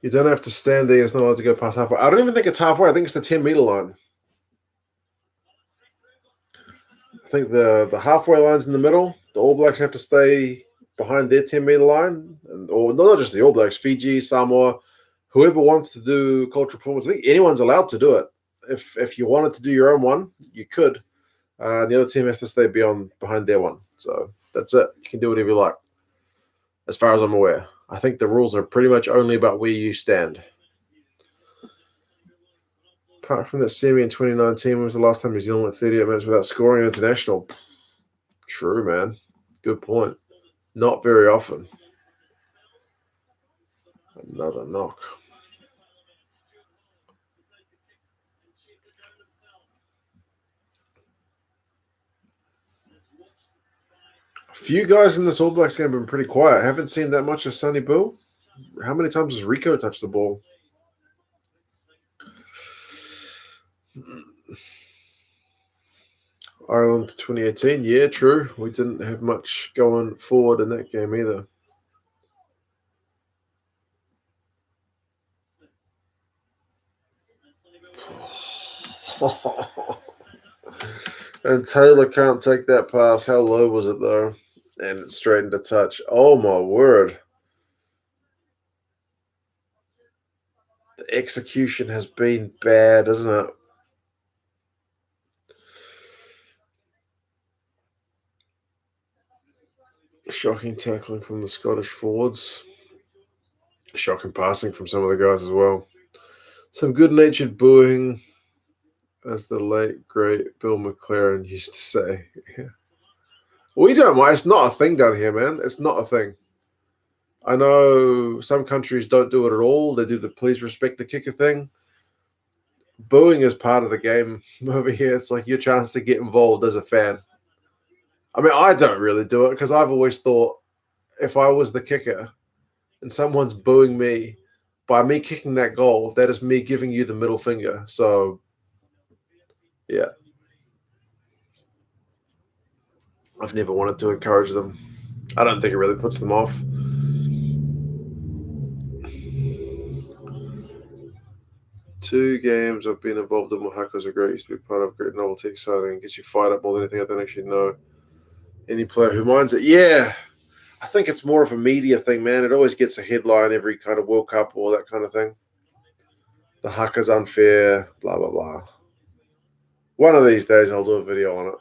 You don't have to stand there. It's not allowed to go past halfway. I don't even think it's halfway. I think it's the 10-meter line. I think the halfway line's in the middle. The All Blacks have to stay behind their 10-meter line. Or not just the All Blacks, Fiji, Samoa, whoever wants to do cultural performance. I think anyone's allowed to do it. If you wanted to do your own one, you could. The other team has to stay behind their one. So that's it. You can do whatever you like, as far as I'm aware. I think the rules are pretty much only about where you stand. Apart from that semi in 2019, when was the last time New Zealand went 38 minutes without scoring an international? True, man. Good point. Not very often. Another knock. Few guys in this All Blacks game have been pretty quiet. I haven't seen that much of Sonny Bill. How many times has Rico touched the ball? Ireland 2018. Yeah, true. We didn't have much going forward in that game either. And Taylor can't take that pass. How low was it, though? And it's straight into touch. Oh, my word. The execution has been bad, isn't it? Shocking tackling from the Scottish forwards. Shocking passing from some of the guys as well. Some good-natured booing, as the late, great Bill McLaren used to say. We don't mind. It's not a thing down here, man. It's not a thing. I know some countries don't do it at all. They do the please respect the kicker thing. Booing is part of the game over here. It's like your chance to get involved as a fan. I mean, I don't really do it because I've always thought if I was the kicker and someone's booing me, by me kicking that goal, that is me giving you the middle finger. So, yeah. I've never wanted to encourage them. I don't think it really puts them off. Two games I've been involved in. Hackers are great. Used to be part of great novelty, exciting, gets you fired up more than anything. I don't actually know any player who minds it. Yeah, I think it's more of a media thing, man. It always gets a headline every kind of World Cup or that kind of thing. The Haka's unfair, blah, blah, blah. One of these days I'll do a video on it.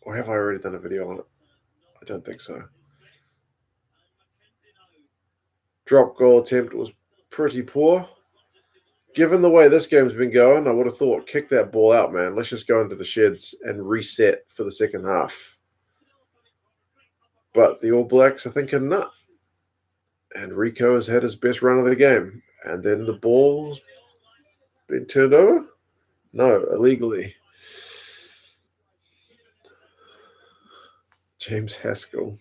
Or have I already done a video on it? I don't think so. Drop goal attempt was pretty poor. Given the way this game's been going, I would have thought kick that ball out, man. Let's just go into the sheds and reset for the second half. But the All Blacks, I think, are not. And Rico has had his best run of the game. And then the ball's been turned over? No, illegally. James Haskell.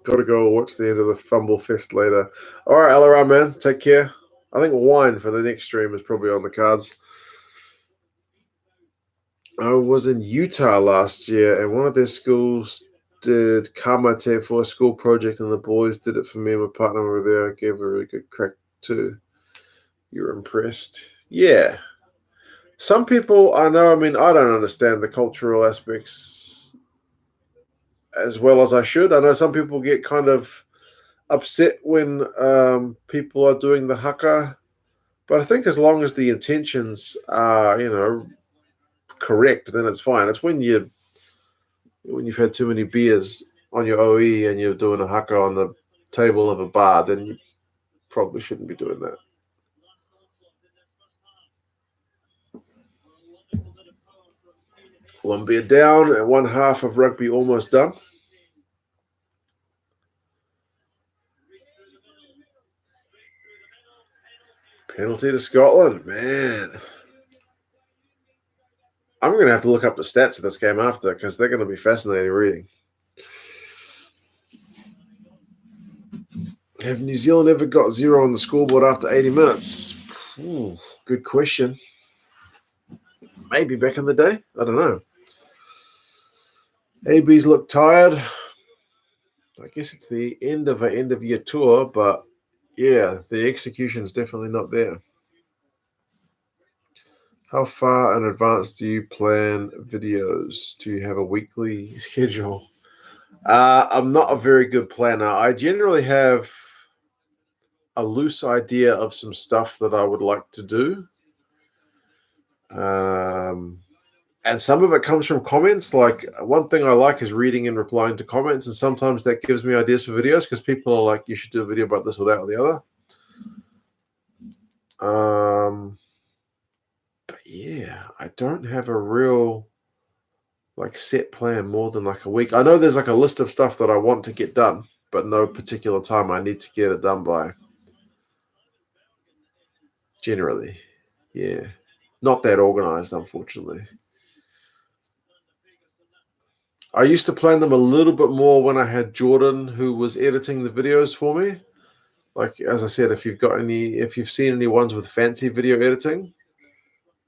Got to go watch the end of the Fumble Fest later. All right, Alaram, man. Take care. I think wine for the next stream is probably on the cards. I was in Utah last year, and one of their schools did Kamate for a school project, and the boys did it for me and my partner over there. I gave a really good crack too. You're impressed? Yeah. Some people I know, I mean, I don't understand the cultural aspects as well as I should. I know some people get kind of upset when people are doing the haka, but I think as long as the intentions are, correct, then it's fine. It's when you've had too many beers on your OE and you're doing a haka on the table of a bar, then you probably shouldn't be doing that. One beer down and one half of rugby almost done. Penalty to Scotland, man. I'm going to have to look up the stats of this game after because they're going to be fascinating reading. Have New Zealand ever got 0 on the scoreboard after 80 minutes? Ooh, good question. Maybe back in the day. I don't know. ABs look tired. I guess it's the end of an end-of-year tour, but yeah, the execution's definitely not there. How far in advance do you plan videos? Do you have a weekly schedule? I'm not a very good planner. I generally have a loose idea of some stuff that I would like to do. And some of it comes from comments. Like one thing I like is reading and replying to comments. And sometimes that gives me ideas for videos because people are like, you should do a video about this or that or the other. But yeah, I don't have a real set plan more than a week. I know there's a list of stuff that I want to get done, but no particular time I need to get it done by. Generally, yeah. Not that organized, unfortunately. I used to plan them a little bit more when I had Jordan, who was editing the videos for me. Like, as I said, if you've seen any ones with fancy video editing,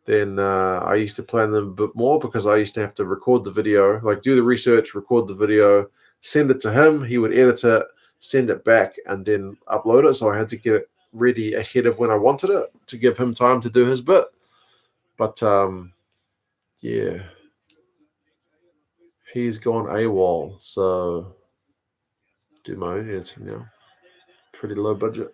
then I used to plan them a bit more because I used to have to record the video, like do the research, record the video, send it to him. He would edit it, send it back, and then upload it. So I had to get it ready ahead of when I wanted it to give him time to do his bit. But yeah, he's gone AWOL. So do my own editing now. Pretty low budget.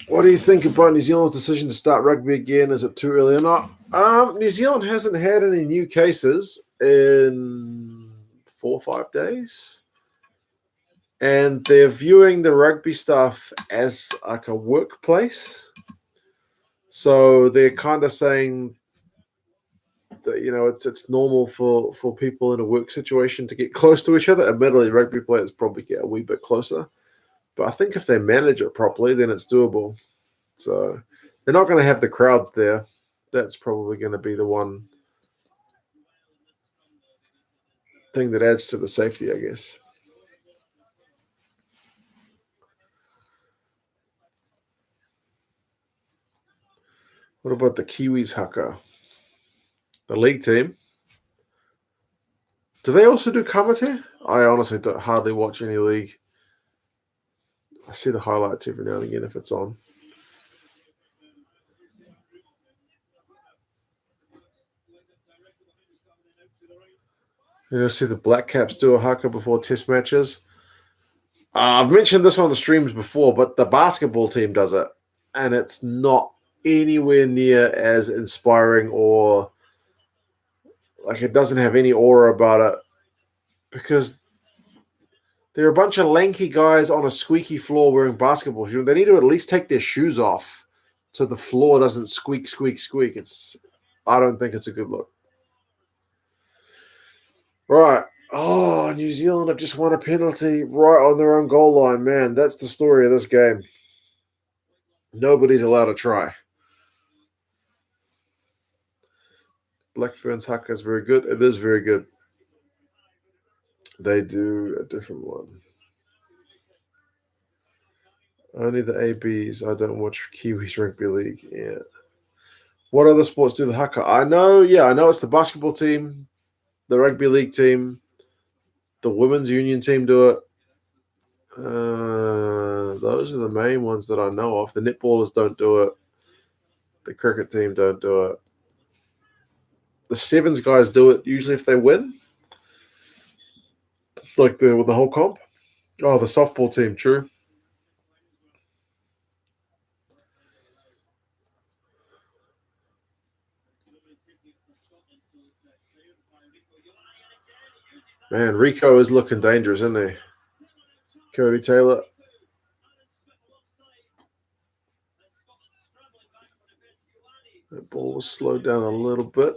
What do you think about New Zealand's decision to start rugby again? Is it too early or not? New Zealand hasn't had any new cases in 4 or 5 days. And they're viewing the rugby stuff as like a workplace. So they're kind of saying that, it's normal for people in a work situation to get close to each other. Admittedly, rugby players probably get a wee bit closer. But I think if they manage it properly, then it's doable. So they're not going to have the crowds there. That's probably going to be the one thing that adds to the safety, I guess. What about the Kiwis haka? The league team? Do they also do kamate? I honestly don't hardly watch any league. I see the highlights every now and again if it's on. See the Black Caps do a haka before test matches. I've mentioned this on the streams before, but the basketball team does it. And it's not anywhere near as inspiring, or like it doesn't have any aura about it, because they're a bunch of lanky guys on a squeaky floor wearing basketball shoes. They need to at least take their shoes off so the floor doesn't squeak, squeak, squeak. I don't think it's a good look. Right. Oh, New Zealand have just won a penalty right on their own goal line. Man, that's the story of this game. Nobody's allowed to try. Blackfern's haka is very good. It is very good. They do a different one. Only the ABs. I don't watch Kiwis Rugby League. Yeah. What other sports do the haka? I know it's the basketball team, the rugby league team, the women's union team do it. Those are the main ones that I know of. The netballers don't do it. The cricket team don't do it. The sevens guys do it usually if they win, like with the whole comp. Oh, the softball team, true. Man, Rico is looking dangerous, isn't he? Cody Taylor. That ball was slowed down a little bit.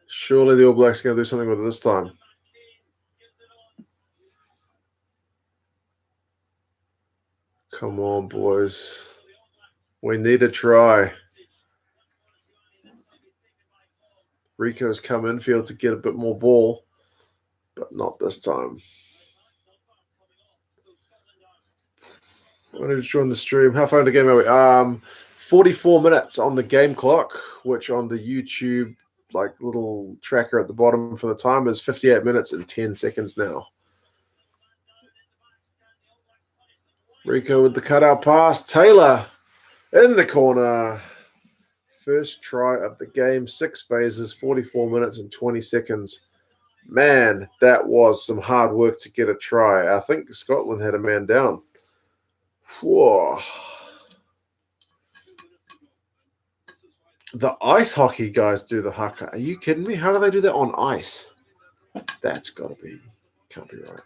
Surely the All Blacks are going to do something with it this time. Come on, boys. We need a try. Rico's come infield to get a bit more ball, but not this time. I wanted to join the stream. How far in the game are we? 44 minutes on the game clock, which on the YouTube little tracker at the bottom for the time is 58 minutes and 10 seconds now. Rico with the cutout pass. Taylor in the corner. First try of the game, 6 phases, 44 minutes and 20 seconds. Man, that was some hard work to get a try. I think Scotland had a man down. Whoa. The ice hockey guys do the haka. Are you kidding me? How do they do that on ice? That's got to be, can't be right.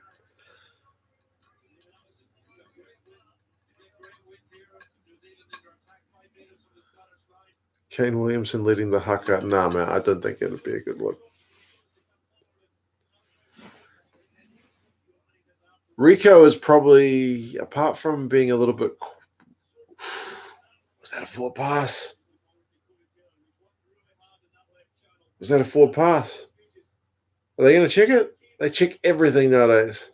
Kane Williamson leading the haka. Nah, man, I don't think it would be a good look. Rico is probably, apart from being a little bit Was that a forward pass? Was that a forward pass? Are they going to check it? They check everything nowadays.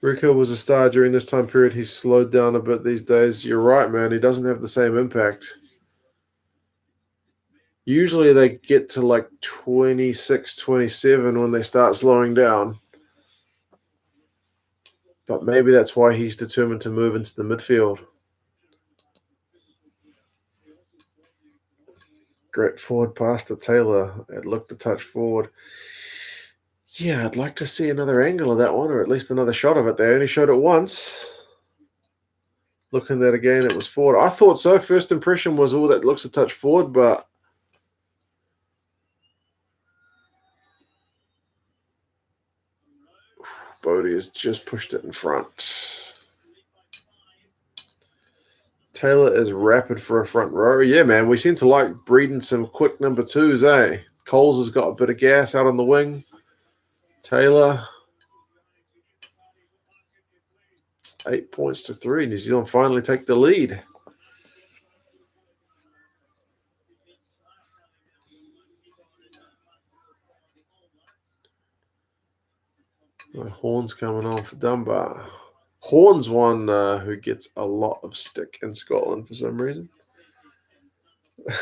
Rico was a star during this time period. He's slowed down a bit these days. You're right, man. He doesn't have the same impact. Usually they get to like 26, 27 when they start slowing down. But maybe that's why he's determined to move into the midfield. Great forward pass to Taylor. It looked a touch forward. Yeah, I'd like to see another angle of that one, or at least another shot of it. They only showed it once. Looking at that again, it was forward. I thought so. First impression was, oh, that looks a touch forward, but Bodie has just pushed it in front. Taylor is rapid for a front row. Yeah, man, we seem to like breeding some quick number twos, eh? Coles has got a bit of gas out on the wing. Taylor, 8 points to 3. New Zealand finally take the lead. Horn's coming on for Dunbar. Horn's one who gets a lot of stick in Scotland for some reason.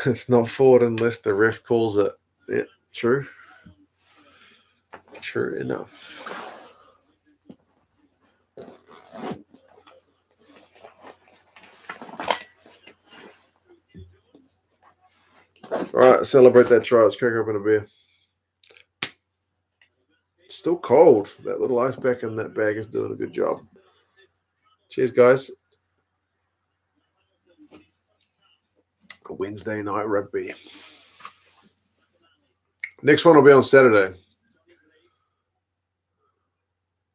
It's not forward unless the ref calls it. Yeah, true. True enough. All right, celebrate that try. Let's crack open a beer. It's still cold. That little ice pack in that bag is doing a good job. Cheers, guys. Wednesday night rugby. Next one will be on Saturday.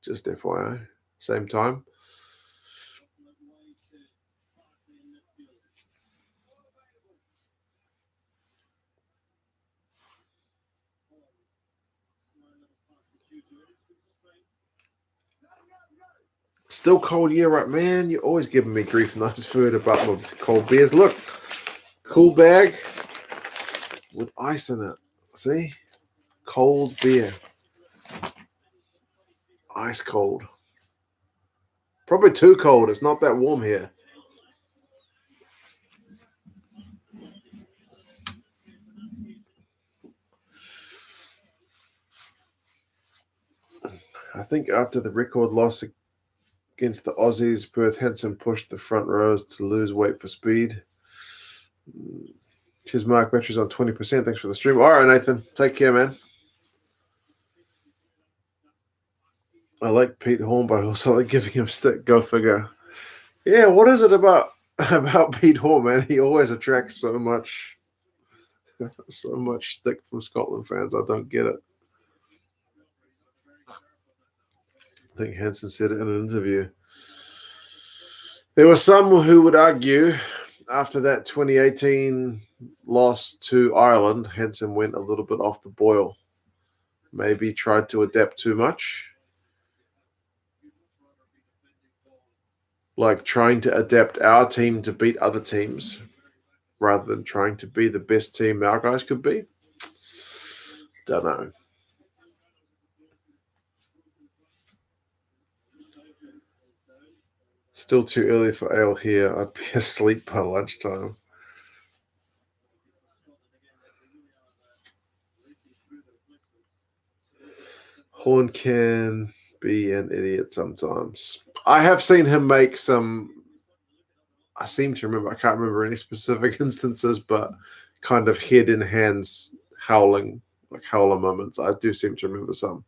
Just FYI. Same time. Still cold, yeah, right, man. You're always giving me grief in those food about my cold beers. Look, cool bag with ice in it. See? Cold beer. Ice cold. Probably too cold. It's not that warm here. I think after the record loss against the Aussies, Perth Henson pushed the front rows to lose weight for speed. Cheers, Mark. Battery's on 20%. Thanks for the stream. All right, Nathan. Take care, man. I like Pete Horn, but I also like giving him stick. Go figure. Yeah, what is it about Pete Horn, man? He always attracts so much stick from Scotland fans. I don't get it. I think Hansen said it in an interview. There were some who would argue after that 2018 loss to Ireland, Hansen went a little bit off the boil. Maybe tried to adapt too much. Like trying to adapt our team to beat other teams rather than trying to be the best team our guys could be. Don't know. Still too early for ale here. I'd be asleep by lunchtime. Horn can be an idiot sometimes. I have seen him make some, I seem to remember, I can't remember any specific instances, but kind of head in hands howling, like howler moments. I do seem to remember some.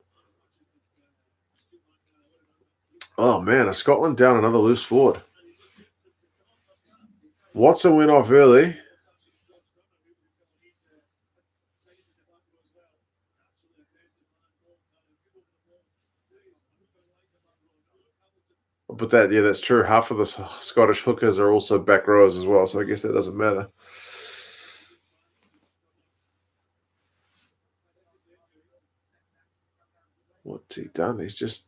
Oh, man, is Scotland down another loose forward? Watson went off early. But that's true. Half of the Scottish hookers are also back rows as well, so I guess that doesn't matter. he done? He's just...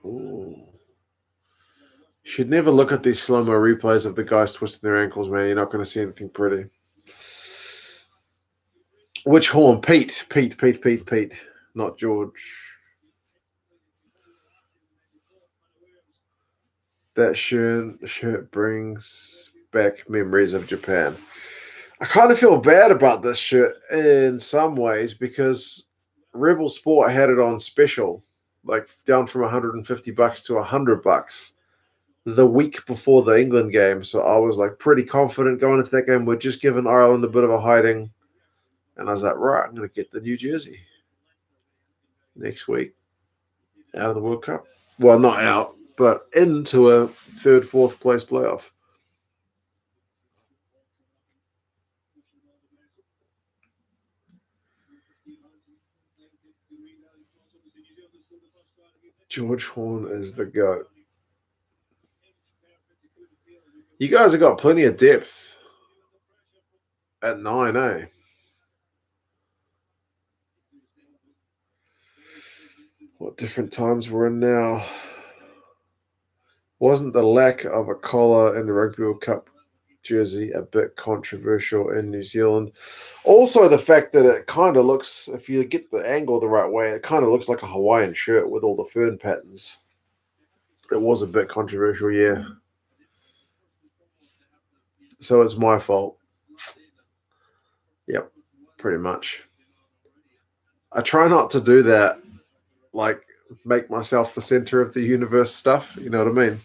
Ooh. You should never look at these slow-mo replays of the guys twisting their ankles, man. You're not going to see anything pretty. Which horn? Pete. Pete. Not George. That shirt brings back memories of Japan. I kind of feel bad about this shirt in some ways because Rebel Sport had it on special, like down from $150 to $100 the week before the England game. So I was like pretty confident going into that game. We're just giving Ireland a bit of a hiding. And I was like, right, I'm going to get the new jersey next week out of the World Cup. Well, not out, but into a third, fourth place playoff. George Horn is the GOAT. You guys have got plenty of depth at 9, eh? What different times we're in now. Wasn't the lack of a collar in the Rugby World Cup jersey a bit controversial in New Zealand? Also, the fact that it kind of looks, if you get the angle the right way, it kind of looks like a Hawaiian shirt with all the fern patterns. It was a bit controversial, yeah. So it's my fault. Yep, pretty much. I try not to do that, like make myself the center of the universe stuff. You know what I mean?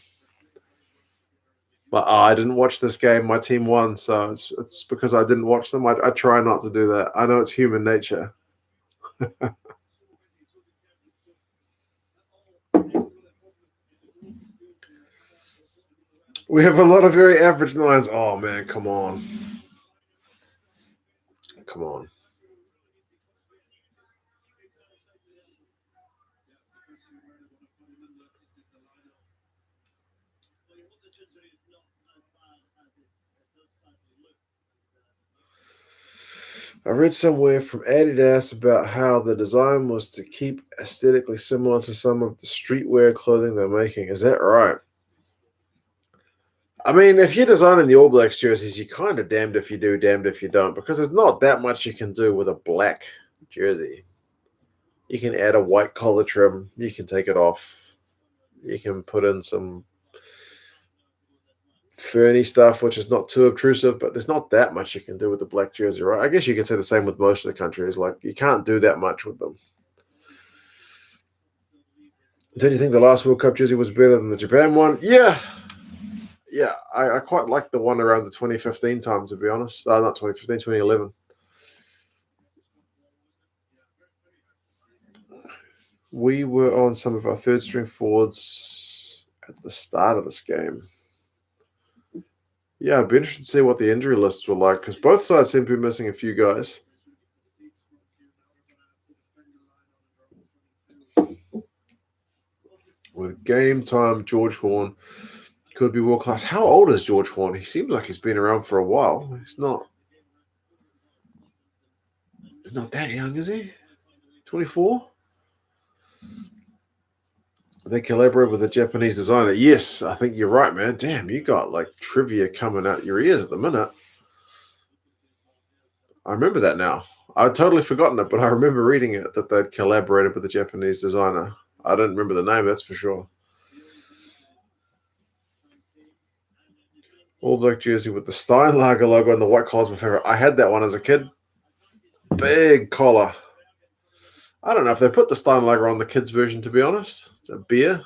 But I didn't watch this game. My team won, so it's because I didn't watch them. I try not to do that. I know it's human nature. We have a lot of very average 9s. Oh, man, come on. Come on. I read somewhere from Adidas about how the design was to keep aesthetically similar to some of the streetwear clothing they're making. Is that right? I mean, if you're designing the All Blacks jerseys, you're kind of damned if you do, damned if you don't, because there's not that much you can do with a black jersey. You can add a white collar trim. You can take it off. You can put in some ferny stuff, which is not too obtrusive, but there's not that much you can do with the black jersey, right? I guess you could say the same with most of the countries. Like, you can't do that much with them. Did you think the last World Cup jersey was better than the Japan one? Yeah. Yeah, I quite like the one around the 2015 time, to be honest. Not 2015, 2011. We were on some of our third string forwards at the start of this game. Yeah, I'd be interested to see what the injury lists were like because both sides seem to be missing a few guys. With game time, George Horn could be world class. How old is George Horn? He seems like he's been around for a while. He's not that young, is he? 24? They collaborate with a Japanese designer. Yes, I think you're right, man. Damn, you got like trivia coming out your ears at the minute. I remember that now. I'd totally forgotten it, but I remember reading it that they'd collaborated with a Japanese designer. I don't remember the name, that's for sure. All black jersey with the Steinlager logo and the white collar's my favorite. I had that one as a kid. Big collar. I don't know if they put the Steinlager on the kids' version, to be honest. It's a beer.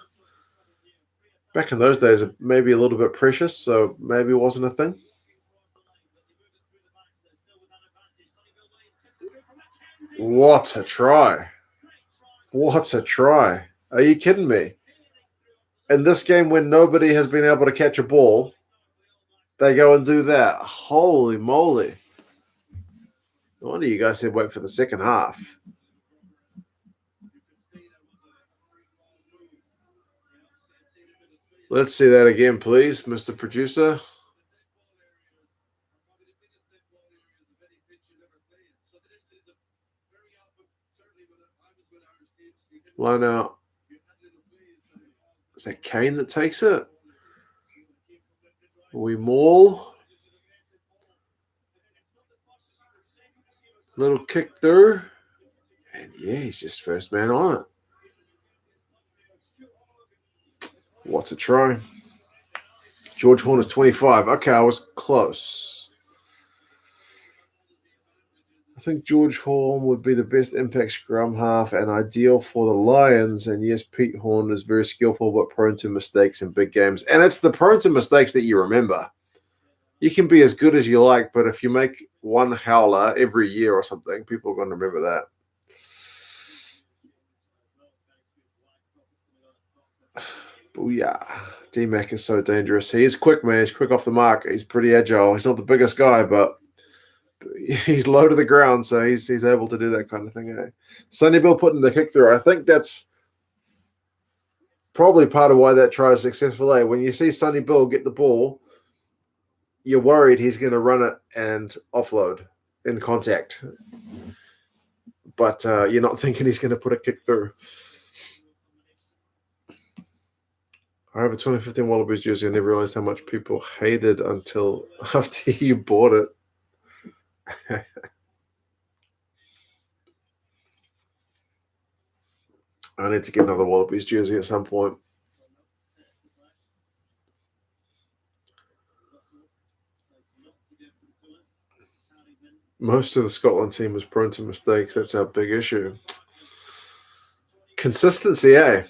Back in those days, it may be a little bit precious, so maybe it wasn't a thing. What a try. What a try. Are you kidding me? In this game when nobody has been able to catch a ball, they go and do that. Holy moly. No wonder you guys said wait for the second half. Let's see that again, please, Mr. Producer. Line out. Is that Kane that takes it? We maul. Little kick through. And yeah, he's just first man on it. What's a try? George Horn is 25. Okay, I was close. I think George Horn would be the best impact scrum half and ideal for the Lions. And yes, Pete Horn is very skillful but prone to mistakes in big games. And it's the prone to mistakes that you remember. You can be as good as you like, but if you make one howler every year or something, people are going to remember that. Booyah. D-Mac is so dangerous. He is quick, man. He's quick off the mark. He's pretty agile. He's not the biggest guy, but he's low to the ground, so he's able to do that kind of thing. Eh? Sonny Bill putting the kick through. I think that's probably part of why that try is successful. Eh? When you see Sonny Bill get the ball, you're worried he's going to run it and offload in contact. But you're not thinking he's going to put a kick through. I have a 2015 Wallabies jersey. I never realized how much people hated until after you bought it. I need to get another Wallabies jersey at some point. Most of the Scotland team was prone to mistakes. That's our big issue. Consistency, eh?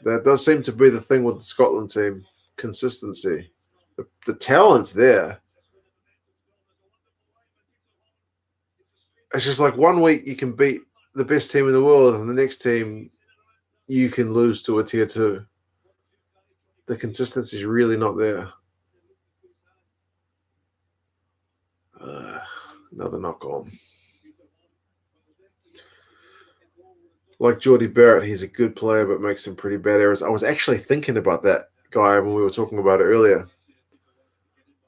That does seem to be the thing with the Scotland team. Consistency. The talent's there. It's just like 1 week you can beat the best team in the world, and the next team you can lose to a tier 2. The consistency is really not there. Another knock on. Like Geordie Barrett, he's a good player but makes some pretty bad errors. I was actually thinking about that guy when we were talking about it earlier.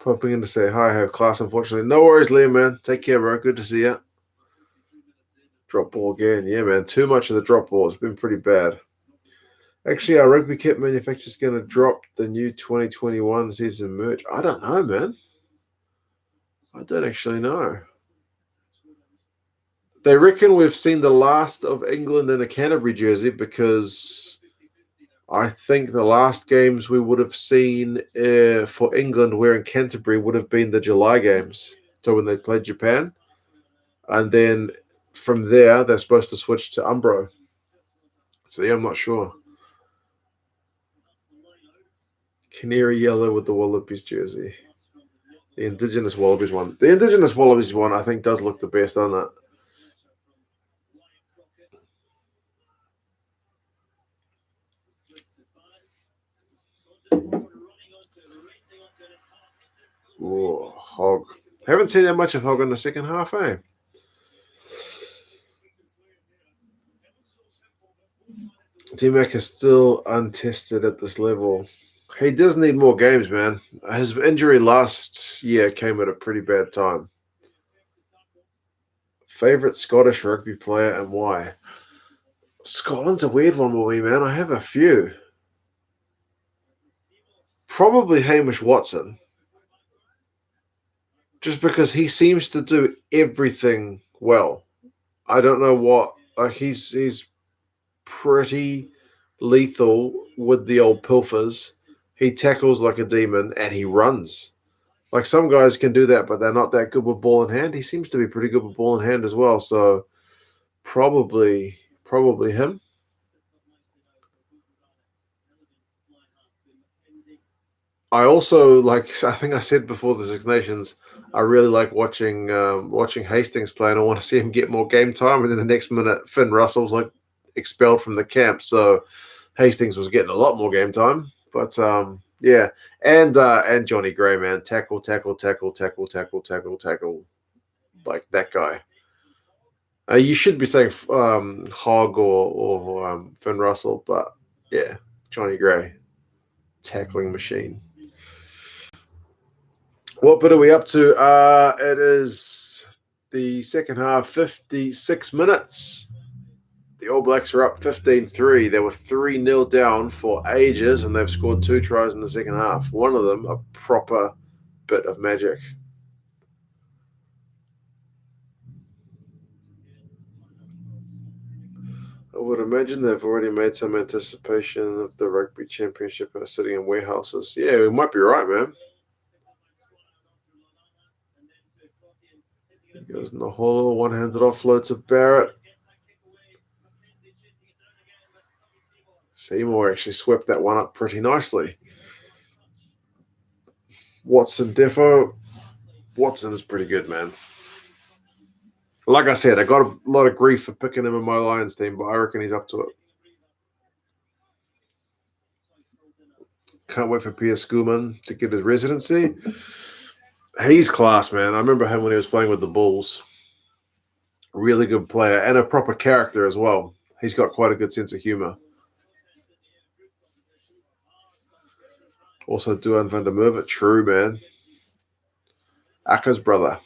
Popping in to say hi, I have class, unfortunately. No worries, Liam, man. Take care, bro. Good to see you. Drop ball again. Yeah, man. Too much of the drop ball. It's been pretty bad. Actually, our rugby kit manufacturer's going to drop the new 2021 season merch. I don't know, man. I don't actually know. They reckon we've seen the last of England in a Canterbury jersey because I think the last games we would have seen for England wearing Canterbury would have been the July games. So when they played Japan. And then from there, they're supposed to switch to Umbro. So yeah, I'm not sure. Canary yellow with the Wallabies jersey. The Indigenous Wallabies one. The Indigenous Wallabies one, I think, does look the best on it. Oh, Hog. Haven't seen that much of Hog in the second half, eh? D-Mac is still untested at this level. He does need more games, man. His injury last year came at a pretty bad time. Favorite Scottish rugby player and why? Scotland's a weird one with me, man. I have a few. Probably Hamish Watson. Just because he seems to do everything well. I don't know what. He's pretty lethal with the old pilfers. He tackles like a demon and he runs. Like some guys can do that, but they're not that good with ball in hand. He seems to be pretty good with ball in hand as well. So probably him. I also like. I think I said before the Six Nations. I really like watching Hastings play, and I want to see him get more game time. And then the next minute, Finn Russell's like expelled from the camp, so Hastings was getting a lot more game time. But yeah, and Johnny Gray, man, tackle, like that guy. You should be saying Hog or Finn Russell, but yeah, Johnny Gray, tackling machine. What bit are we up to? It is the second half, 56 minutes. The All Blacks are up 15-3. They were 3-0 down for ages, and they've scored 2 tries in the second half. One of them, a proper bit of magic. I would imagine they've already made some anticipation of the rugby championship and are sitting in warehouses. Yeah, we might be right, man. He goes in the hollow, one-handed offload to Barrett. Seymour actually swept that one up pretty nicely. Watson Defo. Watson is pretty good, man. Like I said, I got a lot of grief for picking him in my Lions team, but I reckon he's up to it. Can't wait for Pierre Schoolman to get his residency. He's class, man. I remember him when he was playing with the Bulls. Really good player and a proper character as well. He's got quite a good sense of humor. Also, Duan van der Merwe. True, man. Aka's brother.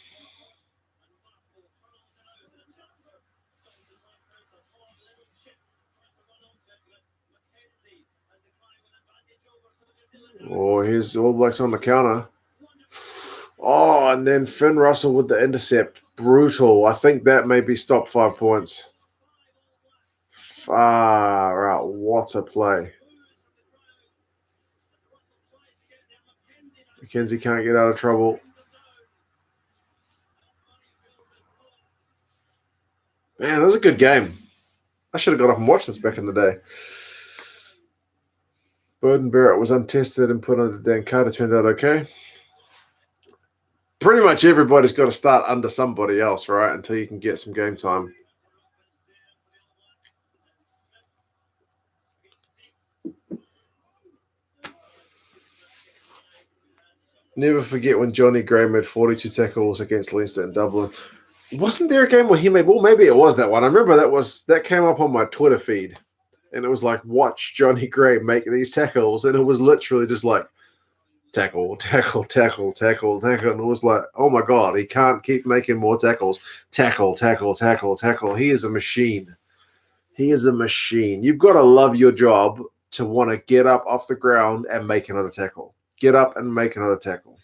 Oh, here's All Blacks on the counter. Oh, and then Finn Russell with the intercept. Brutal. I think that maybe stopped 5 points. Far out. What a play. McKenzie can't get out of trouble. Man, that was a good game. I should have got up and watched this back in the day. Burden Barrett was untested and put under Dan Carter. Turned out okay. Pretty much everybody's got to start under somebody else, right? Until you can get some game time. Never forget when Johnny Gray made 42 tackles against Leinster in Dublin. Wasn't there a game where he made? Well, maybe it was that one. I remember that came up on my Twitter feed, and it was like, watch Johnny Gray make these tackles, and it was literally just like tackle, tackle, tackle, tackle, tackle, and it was like, oh my god, he can't keep making more tackles. Tackle, tackle, tackle, tackle. He is a machine. He is a machine. You've got to love your job to want to get up off the ground and make another tackle. Get up and make another tackle.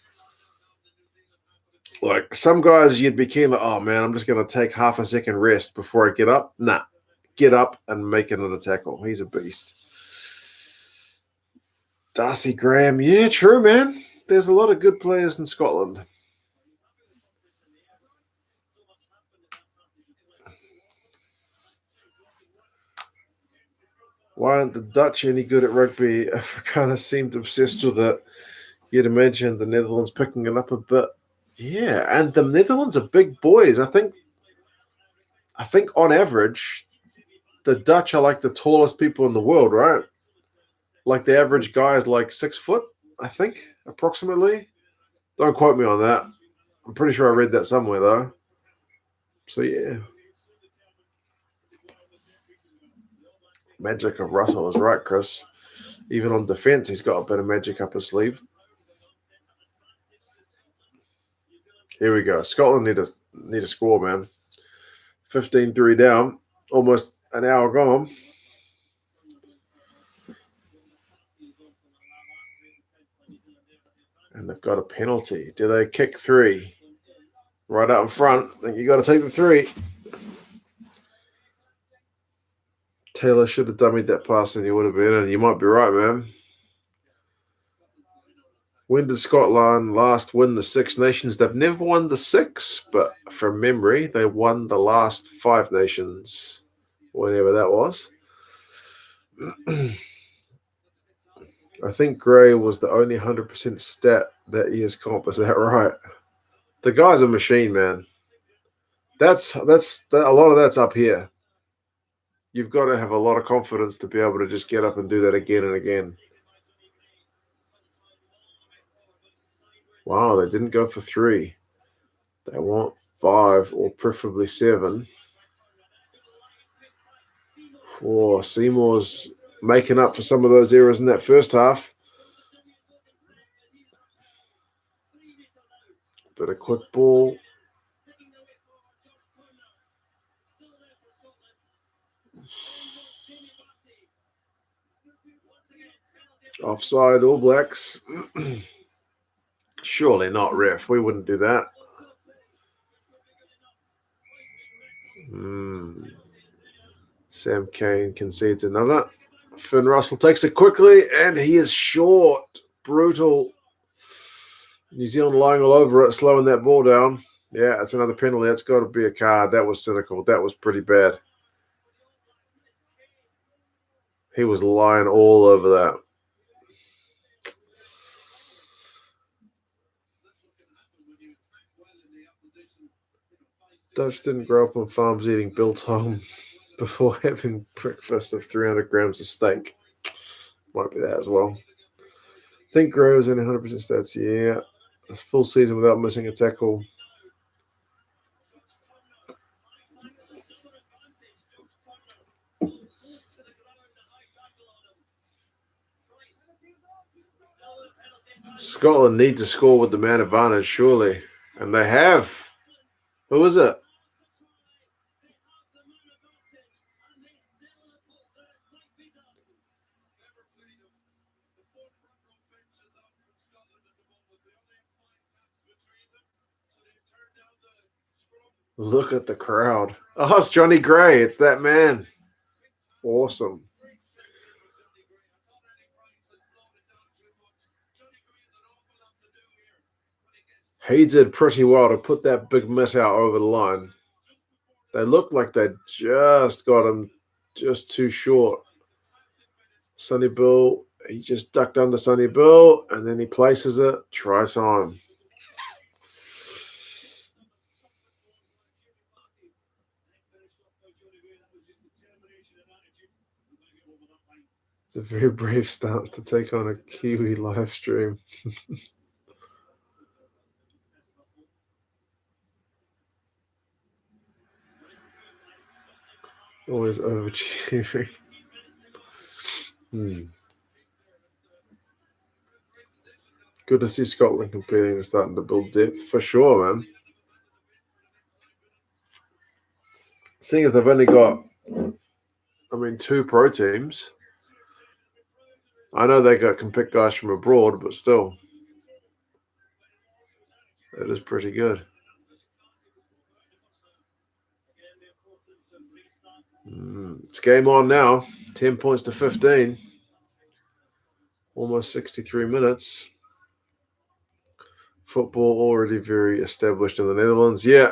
Like some guys, you'd be keen, like, oh man, I'm just going to take half a second rest before I get up. Nah, get up and make another tackle. He's a beast. Darcy Graham. Yeah, true, man. There's a lot of good players in Scotland. Why aren't the Dutch any good at rugby? Afrikaner seemed obsessed with it. You'd imagine the Netherlands picking it up a bit. Yeah, and the Netherlands are big boys. I think on average, the Dutch are like the tallest people in the world, right? Like the average guy is like 6 foot, I think, approximately. Don't quote me on that. I'm pretty sure I read that somewhere though. So yeah. Magic of Russell is right, Chris. Even on defense, he's got a bit of magic up his sleeve. Here we go. Scotland need a score, man. 15-3 down. Almost an hour gone. And they've got a penalty. Do they kick 3? Right out in front. I think you got to take the 3. Taylor should have dummied that pass and he would have been, and you might be right, man. When did Scotland last win the Six Nations? They've never won the 6, but from memory, they won the last 5 nations, whenever that was. I think Gray was the only 100% stat that year's comp. Is that right? The guy's a machine, man. That's a lot of that's up here. You've got to have a lot of confidence to be able to just get up and do that again and again. Wow, they didn't go for 3. They want 5 or preferably 7. Seymour's making up for some of those errors in that first half. But a quick ball. Offside, All Blacks. Surely not, ref. We wouldn't do that. Sam Cane concedes another. Finn Russell takes it quickly, and he is short. Brutal. New Zealand lying all over it, slowing that ball down. Yeah, it's another penalty. That's got to be a card. That was cynical. That was pretty bad. He was lying all over that. Dutch didn't grow up on farms eating biltong before having breakfast of 300 grams of steak. Might be that as well. Think grows in 100% stats. Yeah. A full season without missing a tackle. Scotland need to score with the man advantage, surely. And they have. Who is it? Look at the crowd. Oh, it's Johnny Gray. It's that man. Awesome. He did pretty well to put that big mitt out over the line. They looked like they just got him just too short. Sonny Bill, he just ducked under Sonny Bill, and then he places it. Try time. It's a very brave stance to take on a Kiwi live stream. Always overachieving. Good to see Scotland competing and starting to build depth for sure, man. Seeing as they've only got, 2 pro teams. I know they can pick guys from abroad, but still, it is pretty good. It's game on now. 10 points to 15. Almost 63 minutes. Football already very established in the Netherlands. Yeah.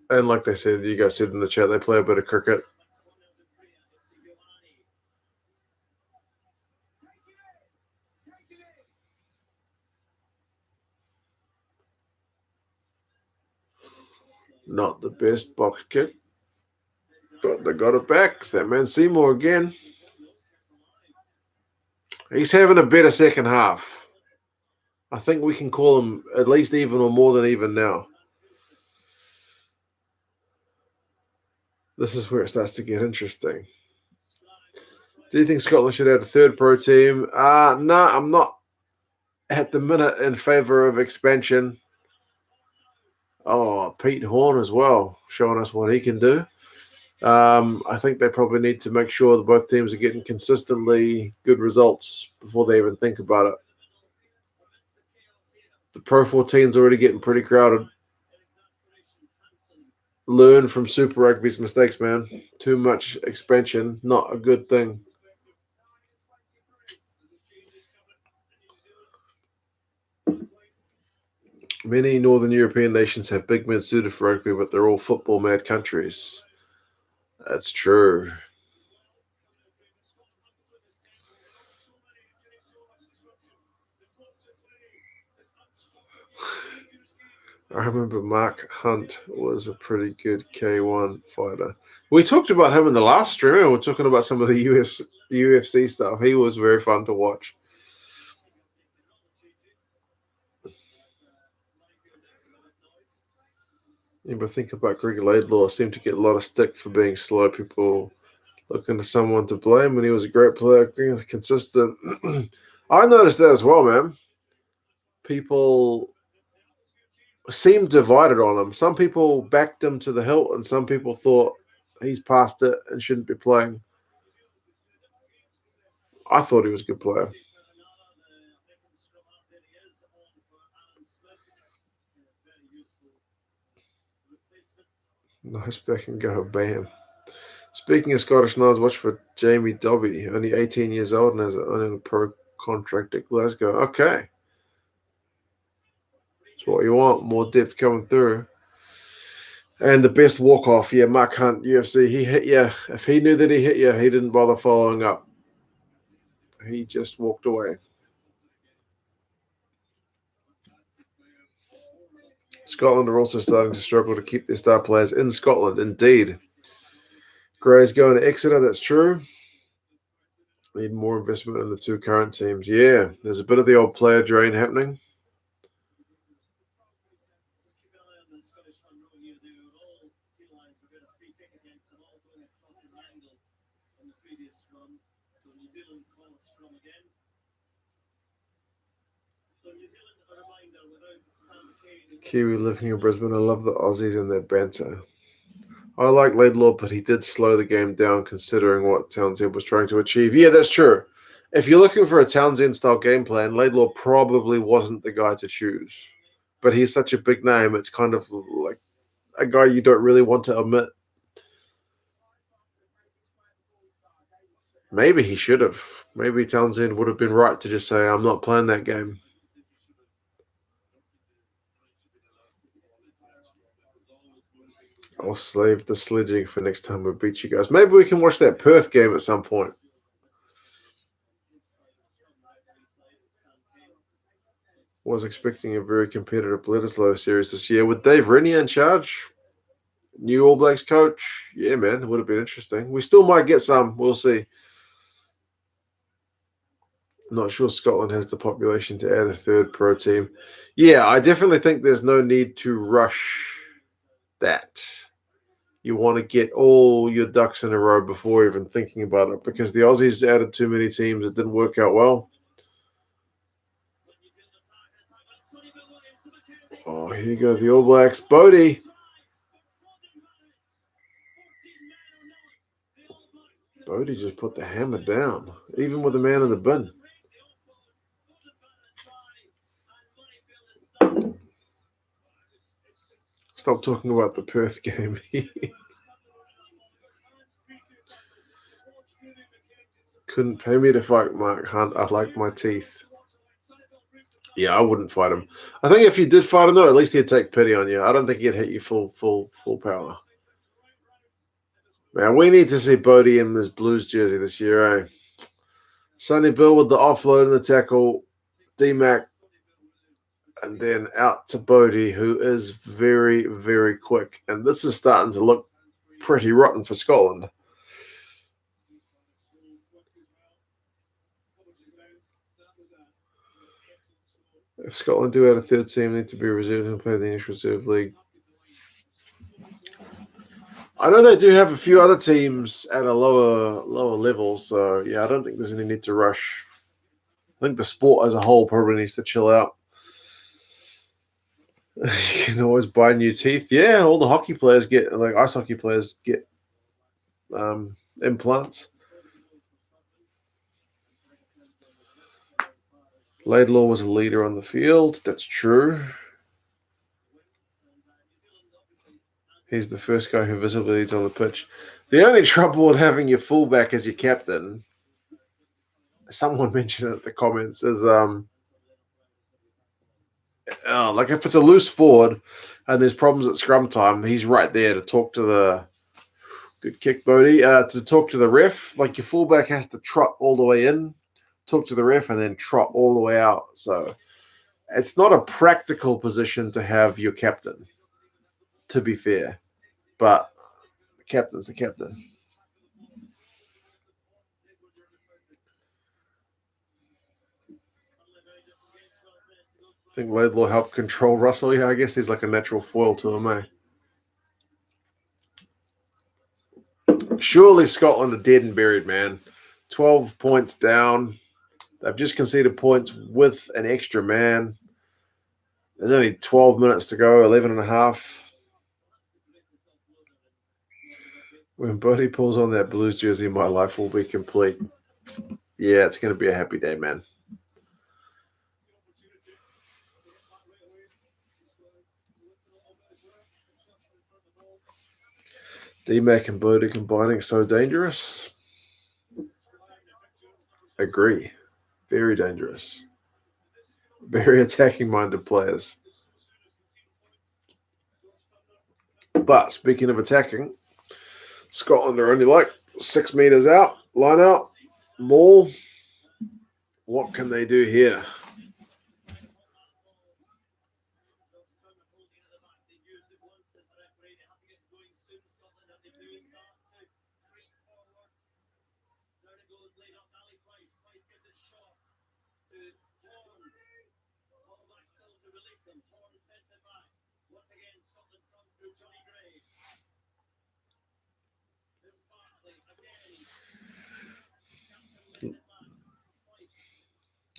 And like they said, you guys said in the chat, they play a bit of cricket. Not the best box kick, but they got it back. It's that man Seymour again. He's having a better second half. I think we can call him at least even or more than even now. This is where it starts to get interesting. Do you think Scotland should add a third pro team? No, I'm not at the minute in favour of expansion. Oh, Pete Horn as well, showing us what he can do. I think they probably need to make sure that both teams are getting consistently good results before they even think about it. The Pro 14's already getting pretty crowded. Learn from Super Rugby's mistakes, man. Too much expansion, not a good thing. Many Northern European nations have big men suited for rugby, but they're all football-mad countries. That's true. I remember Mark Hunt was a pretty good K1 fighter. We talked about him in the last stream. We were talking about some of the UFC stuff. He was very fun to watch. Yeah, but think about Greg Laidlaw. Seemed to get a lot of stick for being slow. People looking to someone to blame, and he was a great player, consistent. I noticed that as well, man. People seemed divided on him. Some people backed him to the hilt, and some people thought he's past it and shouldn't be playing. I thought he was a good player. Nice back and go, bam. Speaking of Scottish Knights, watch for Jamie Dobby, only 18 years old and has owning a pro contract at Glasgow. Okay. That's what you want, more depth coming through. And the best walk-off, yeah, Mark Hunt, UFC, he hit you. If he knew that he hit you, he didn't bother following up. He just walked away. Scotland are also starting to struggle to keep their star players in Scotland, indeed. Gray's going to Exeter, that's true. Need more investment in the two current teams. Yeah, there's a bit of the old player drain happening. Kiwi living in Brisbane. I love the Aussies and their banter. I like Laidlaw, but he did slow the game down considering what Townsend was trying to achieve. Yeah, that's true. If you're looking for a Townsend-style game plan, Laidlaw probably wasn't the guy to choose. But he's such a big name, it's kind of like a guy you don't really want to omit. Maybe he should have. Maybe Townsend would have been right to just say, I'm not playing that game. I'll save the sledging for next time we beat you guys. Maybe we can watch that Perth game at some point. Was expecting a very competitive Bledisloe series this year with Dave Rennie in charge. New All Blacks coach. Yeah, man, it would have been interesting. We still might get some. We'll see. Not sure Scotland has the population to add a third pro team. Yeah, I definitely think there's no need to rush that. You want to get all your ducks in a row before even thinking about it because the Aussies added too many teams. It didn't work out well. Oh, here you go, the All Blacks. Bodie. Bodie just put the hammer down, even with the man in the bin. Stop talking about the Perth game. Couldn't pay me to fight Mark Hunt. I like my teeth. Yeah, I wouldn't fight him. I think if you did fight him, though, at least he'd take pity on you. I don't think he'd hit you full power. Man, we need to see Bodie in his Blues jersey this year, eh? Sonny Bill with the offload and the tackle. D-Mac. And then out to Bodie, who is very, very quick. And this is starting to look pretty rotten for Scotland. If Scotland do add a third team, they need to be reserved and play the English Reserve League. I know they do have a few other teams at a lower level, so yeah, I don't think there's any need to rush. I think the sport as a whole probably needs to chill out. You can always buy new teeth. Yeah, all the hockey players get, like ice hockey players get implants. Laidlaw was a leader on the field. That's true. He's the first guy who visibly leads on the pitch. The only trouble with having your fullback as your captain, someone mentioned it in the comments, is like if it's a loose forward and there's problems at scrum time, he's right there to talk to the good kick, Bodie, to talk to the ref. Like your fullback has to trot all the way in, talk to the ref, and then trot all the way out. So it's not a practical position to have your captain, to be fair. But the captain's the captain. I think Laidlaw helped control Russell. Yeah, I guess he's like a natural foil to him, eh? Surely Scotland are dead and buried, man. 12 points down. They've just conceded points with an extra man. There's only 12 minutes to go, 11 and a half. When Bodie pulls on that Blues jersey, my life will be complete. Yeah, it's going to be a happy day, man. D-Mac and Bodie combining so dangerous. Agree. Very dangerous. Very attacking minded players. But speaking of attacking, Scotland are only like 6 meters out, line out, maul. What can they do here?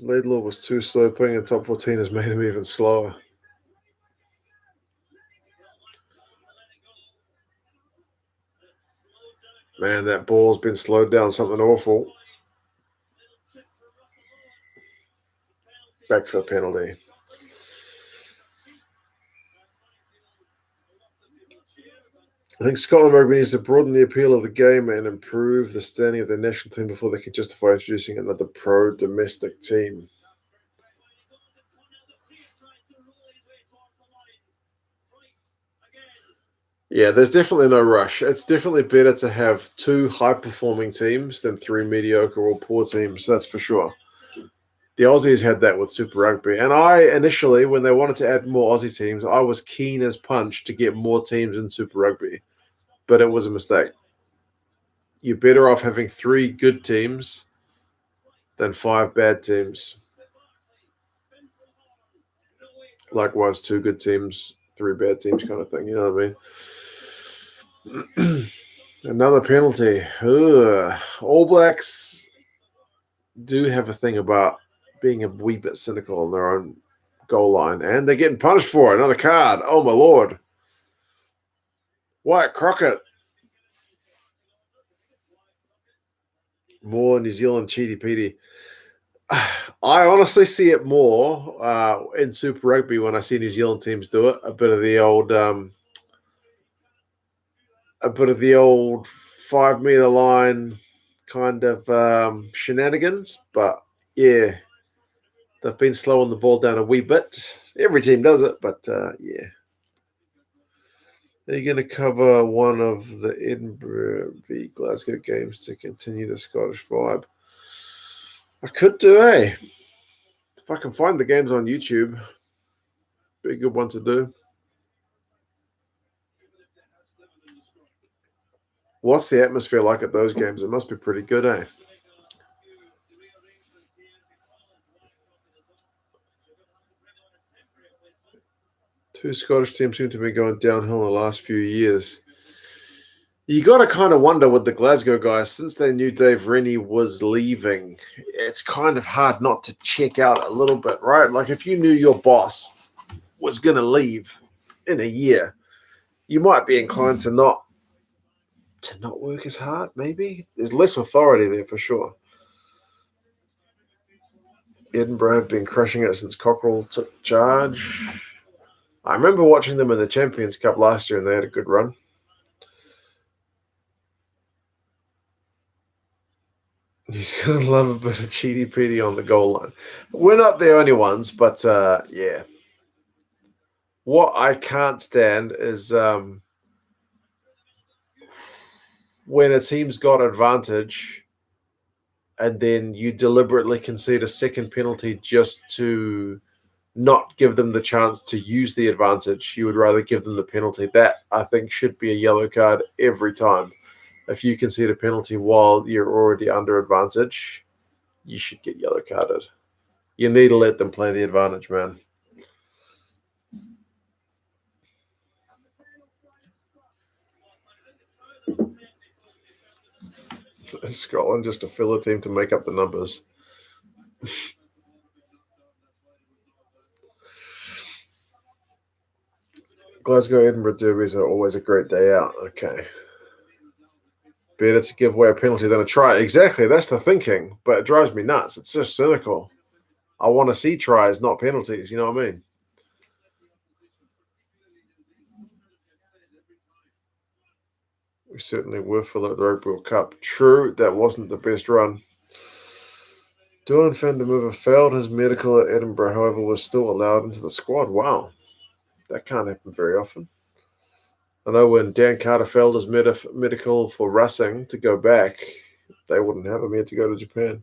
Laidlaw was too slow. Putting in top 14 has made him even slower. Man, that ball's been slowed down something awful. Back for a penalty. I think Scotland Rugby needs to broaden the appeal of the game and improve the standing of their national team before they can justify introducing another pro-domestic team. Yeah, there's definitely no rush. It's definitely better to have 2 high-performing teams than 3 mediocre or poor teams. That's for sure. The Aussies had that with Super Rugby. And I initially, when they wanted to add more Aussie teams, I was keen as punch to get more teams in Super Rugby. But it was a mistake. You're better off having 3 good teams than 5 bad teams. Likewise, 2 good teams, 3 bad teams kind of thing. You know what I mean? Another penalty. Ugh. All Blacks do have a thing about being a wee bit cynical on their own goal line, and they're getting punished for it. Another card. Oh, my Lord. Wyatt Crockett. More New Zealand cheaty peaty. I honestly see it more in Super Rugby when I see New Zealand teams do it. A bit of the old 5 meter line kind of shenanigans. But yeah, they've been slowing the ball down a wee bit. Every team does it, but yeah. Are you going to cover one of the Edinburgh v Glasgow games to continue the Scottish vibe? I could do, eh? If I can find the games on YouTube, be a good one to do. What's the atmosphere like at those games? It must be pretty good, eh? Two Scottish teams seem to be going downhill in the last few years. You got to kind of wonder with the Glasgow guys, since they knew Dave Rennie was leaving, it's kind of hard not to check out a little bit, right? Like if you knew your boss was going to leave in a year, you might be inclined to not work as hard, maybe. There's less authority there for sure. Edinburgh have been crushing it since Cockrell took charge. I remember watching them in the Champions Cup last year and they had a good run. You still love a bit of cheaty peaty on the goal line. We're not the only ones, but yeah. What I can't stand is when a team's got advantage and then you deliberately concede a second penalty just to not give them the chance to use the advantage. You would rather give them the penalty. That, I think, should be a yellow card every time. If you concede a penalty while you're already under advantage, you should get yellow carded. You need to let them play the advantage, man. Scotland just to fill a team to make up the numbers. Glasgow Edinburgh derbies are always a great day out. Okay. Better to give away a penalty than a try. Exactly, that's the thinking. But it drives me nuts. It's just cynical. I want to see tries, not penalties. You know what I mean? We certainly were for the Rugby World Cup. True, that wasn't the best run. Duan van der Merwe failed his medical at Edinburgh, however, was still allowed into the squad. Wow, that can't happen very often. I know when Dan Carter failed his medical for Racing to go back, they wouldn't have him. He had to go to Japan.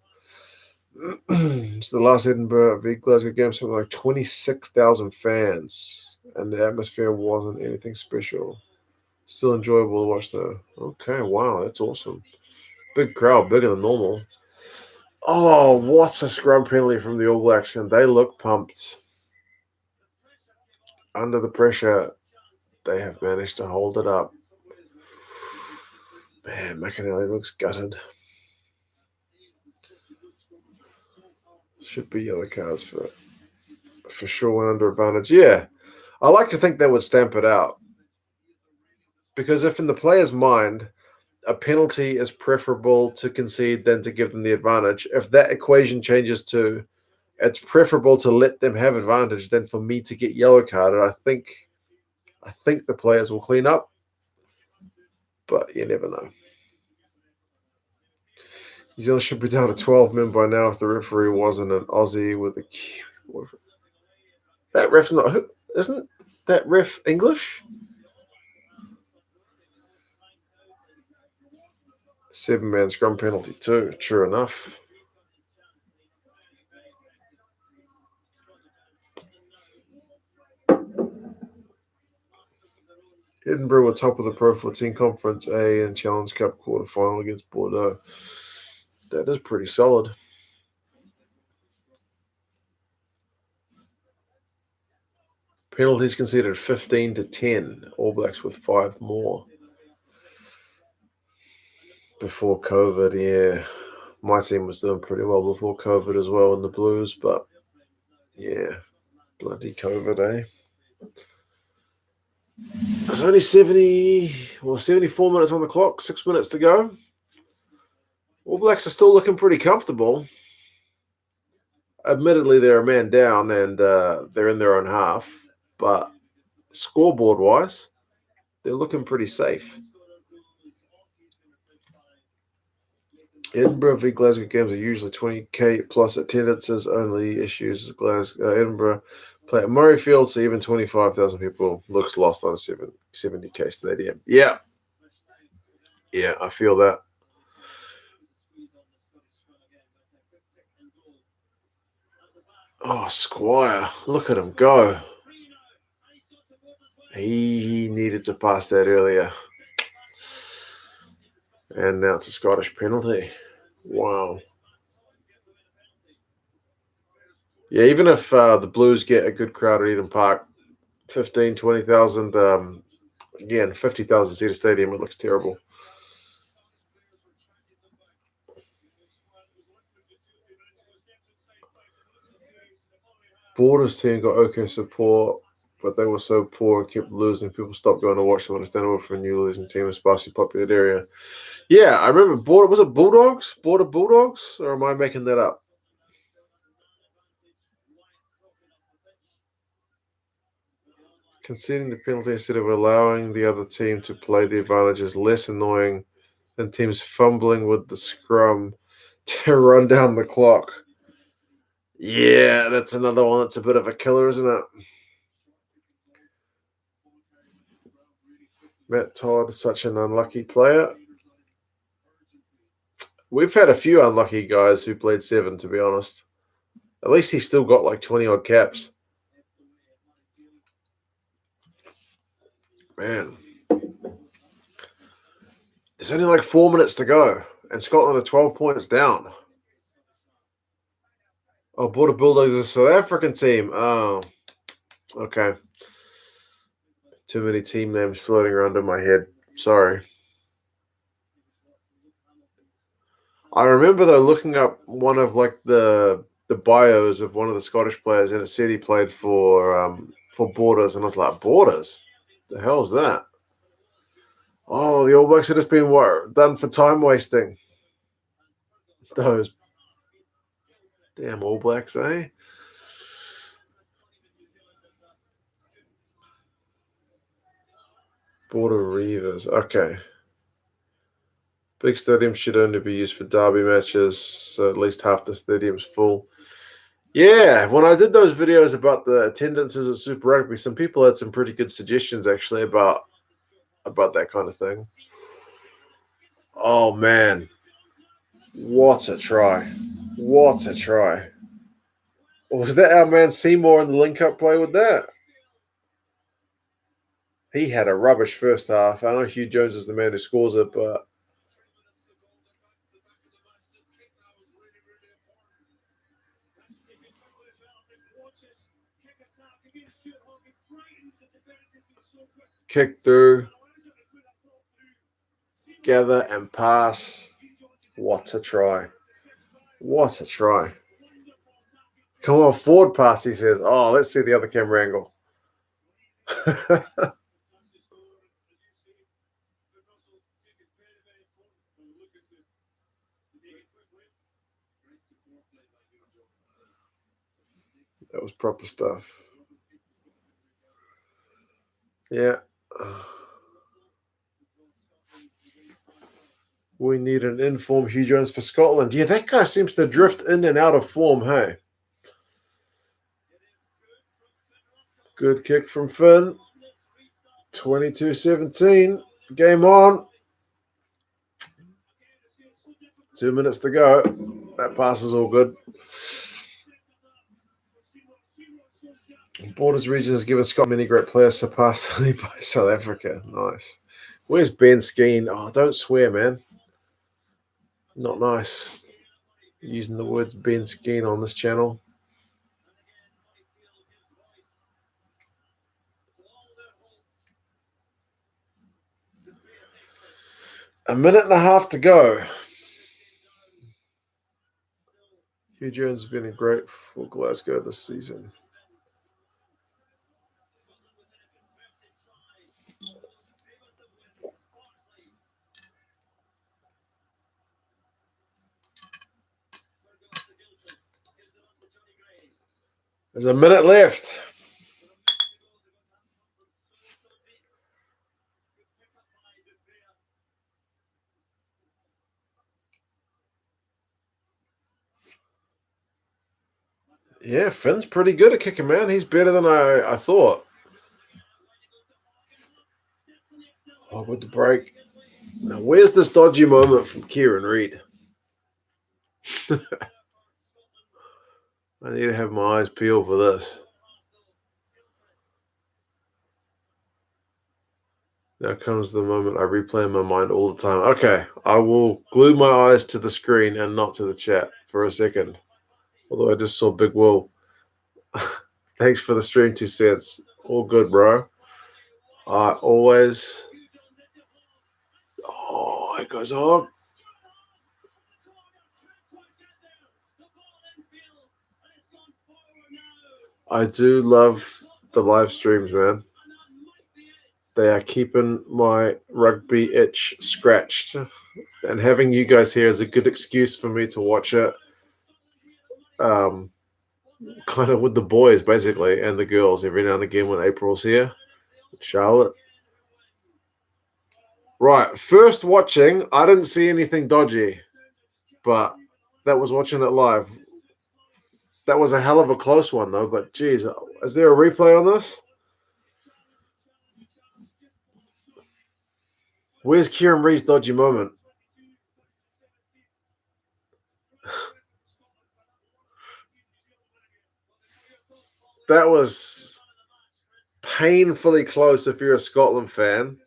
It's the last Edinburgh v Glasgow game, something like 26,000 fans, and the atmosphere wasn't anything special. Still enjoyable to watch, though. Okay, wow, that's awesome. Big crowd, bigger than normal. Oh, what's a scrum penalty from the All Blacks, and they look pumped. Under the pressure, they have managed to hold it up. Man, McInally looks gutted. Should be yellow cards for sure when under advantage. Yeah, I like to think they would stamp it out. Because if in the player's mind, a penalty is preferable to concede than to give them the advantage, if that equation changes to it's preferable to let them have advantage than for me to get yellow carded, I think the players will clean up. But you never know. New Zealand should be down to 12 men by now if the referee wasn't an Aussie with a key. That ref's not. Isn't that ref English? 7-man scrum penalty too. True enough. Edinburgh were top of the Pro 14 Conference A and Challenge Cup quarterfinal against Bordeaux. That is pretty solid. Penalties conceded 15-10. All Blacks with 5 more. Before COVID, yeah. My team was doing pretty well before COVID as well in the Blues, but yeah, bloody COVID, eh? There's only 74 minutes on the clock, 6 minutes to go. All Blacks are still looking pretty comfortable. Admittedly, they're a man down and they're in their own half, but scoreboard-wise, they're looking pretty safe. Edinburgh v Glasgow games are usually 20k plus attendances. Only issues Edinburgh play at Murrayfield, so even 25,000 people looks lost on a 70k stadium. Yeah, I feel that. Oh, Squire, look at him go. He needed to pass that earlier. And now it's a Scottish penalty. Wow. Yeah, even if the Blues get a good crowd at Eden Park, 15, 20,000, again, 50,000 seat stadium, it looks terrible. Borders team got okay support, but they were so poor and kept losing. People stopped going to watch them. Understandable for a new losing team in a sparsely populated area. Yeah, I remember Border. Was it Bulldogs? Border Bulldogs? Or am I making that up? Conceding the penalty instead of allowing the other team to play the advantage is less annoying than teams fumbling with the scrum to run down the clock. Yeah, that's another one that's a bit of a killer, isn't it? Matt Todd is such an unlucky player. We've had a few unlucky guys who played 7, to be honest. At least he's still got like 20-odd caps. Man. There's only like 4 minutes to go, and Scotland are 12 points down. Oh, Border Bulldogs is a South African team. Oh, okay. Too many team names floating around in my head. Sorry. I remember though looking up one of like the bios of one of the Scottish players, and it said he played for Borders, and I was like, Borders? The hell is that? Oh, the All Blacks have just been done for time wasting. Those damn All Blacks, eh? Border Reivers. Okay. Big stadiums should only be used for derby matches, so at least half the stadium's full. Yeah, when I did those videos about the attendances at Super Rugby, some people had some pretty good suggestions actually about that kind of thing. Oh man, what a try! What a try! Was that our man Seymour in the link-up play with that? He had a rubbish first half. I know Hugh Jones is the man who scores it, but kick through, gather and pass. What a try! What a try! Come on, forward pass, he says. Oh, let's see the other camera angle. That was proper stuff. Yeah. We need an in-form Hugh Jones for Scotland. Yeah, that guy seems to drift in and out of form, hey? Good kick from Finn. 22-17. Game on. 2 minutes to go. That pass is all good. Borders region has given Scott many great players surpassed only by South Africa. Nice. Where's Ben Skeen? Oh, don't swear, man. Not nice. Using the words Ben Skeen on this channel. A minute and a half to go. Hugh Jones has been great for Glasgow this season. There's a minute left. Yeah, Finn's pretty good at kicking, man. He's better than I thought. Oh, with the break. Now, where's this dodgy moment from Kieran Reid? I need to have my eyes peeled for this. Now comes the moment I replay in my mind all the time. Okay, I will glue my eyes to the screen and not to the chat for a second. Although I just saw Big Will. Thanks for the stream, 2 cents. All good, bro. I always. Oh, it goes on. I do love the live streams, man. They are keeping my rugby itch scratched. And having you guys here is a good excuse for me to watch it. Kind of with the boys, basically, and the girls every now and again when April's here. Charlotte. Right, first watching, I didn't see anything dodgy, but that was watching it live. That was a hell of a close one, though, but geez, is there a replay on this? Where's Kieran Reid's dodgy moment? That was painfully close if you're a Scotland fan,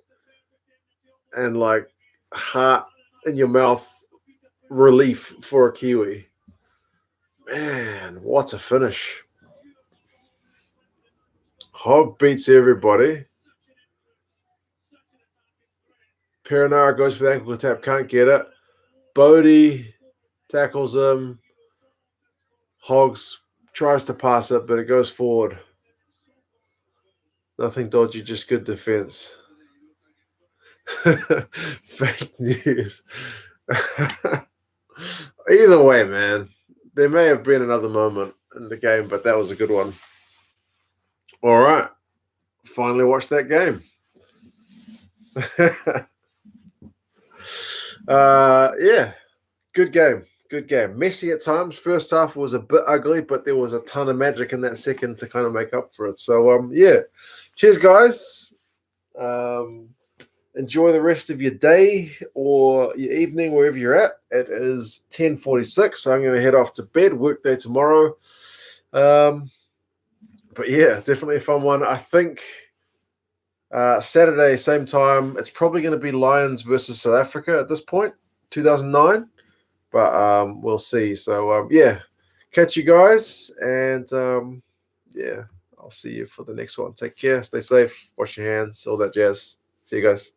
and like heart in your mouth relief for a Kiwi. Man, what a finish. Hogg beats everybody. Perenara goes for the ankle tap, can't get it. Bodie tackles him. Hoggs tries to pass it, but it goes forward. Nothing dodgy, just good defense. Fake news. Either way, man, there may have been another moment in the game, but that was a good one. All right. Finally watched that game. Yeah, good game. Good game. Messy at times. First half was a bit ugly, but there was a ton of magic in that second to kind of make up for it. So, yeah. Cheers, guys. Enjoy the rest of your day or your evening, wherever you're at. It is 10:46, so I'm going to head off to bed. Workday tomorrow. But yeah, definitely a fun one. I think Saturday, same time. It's probably going to be Lions versus South Africa at this point, 2009. But we'll see. So yeah, catch you guys, and yeah, I'll see you for the next one. Take care, stay safe, wash your hands, all that jazz. See you guys.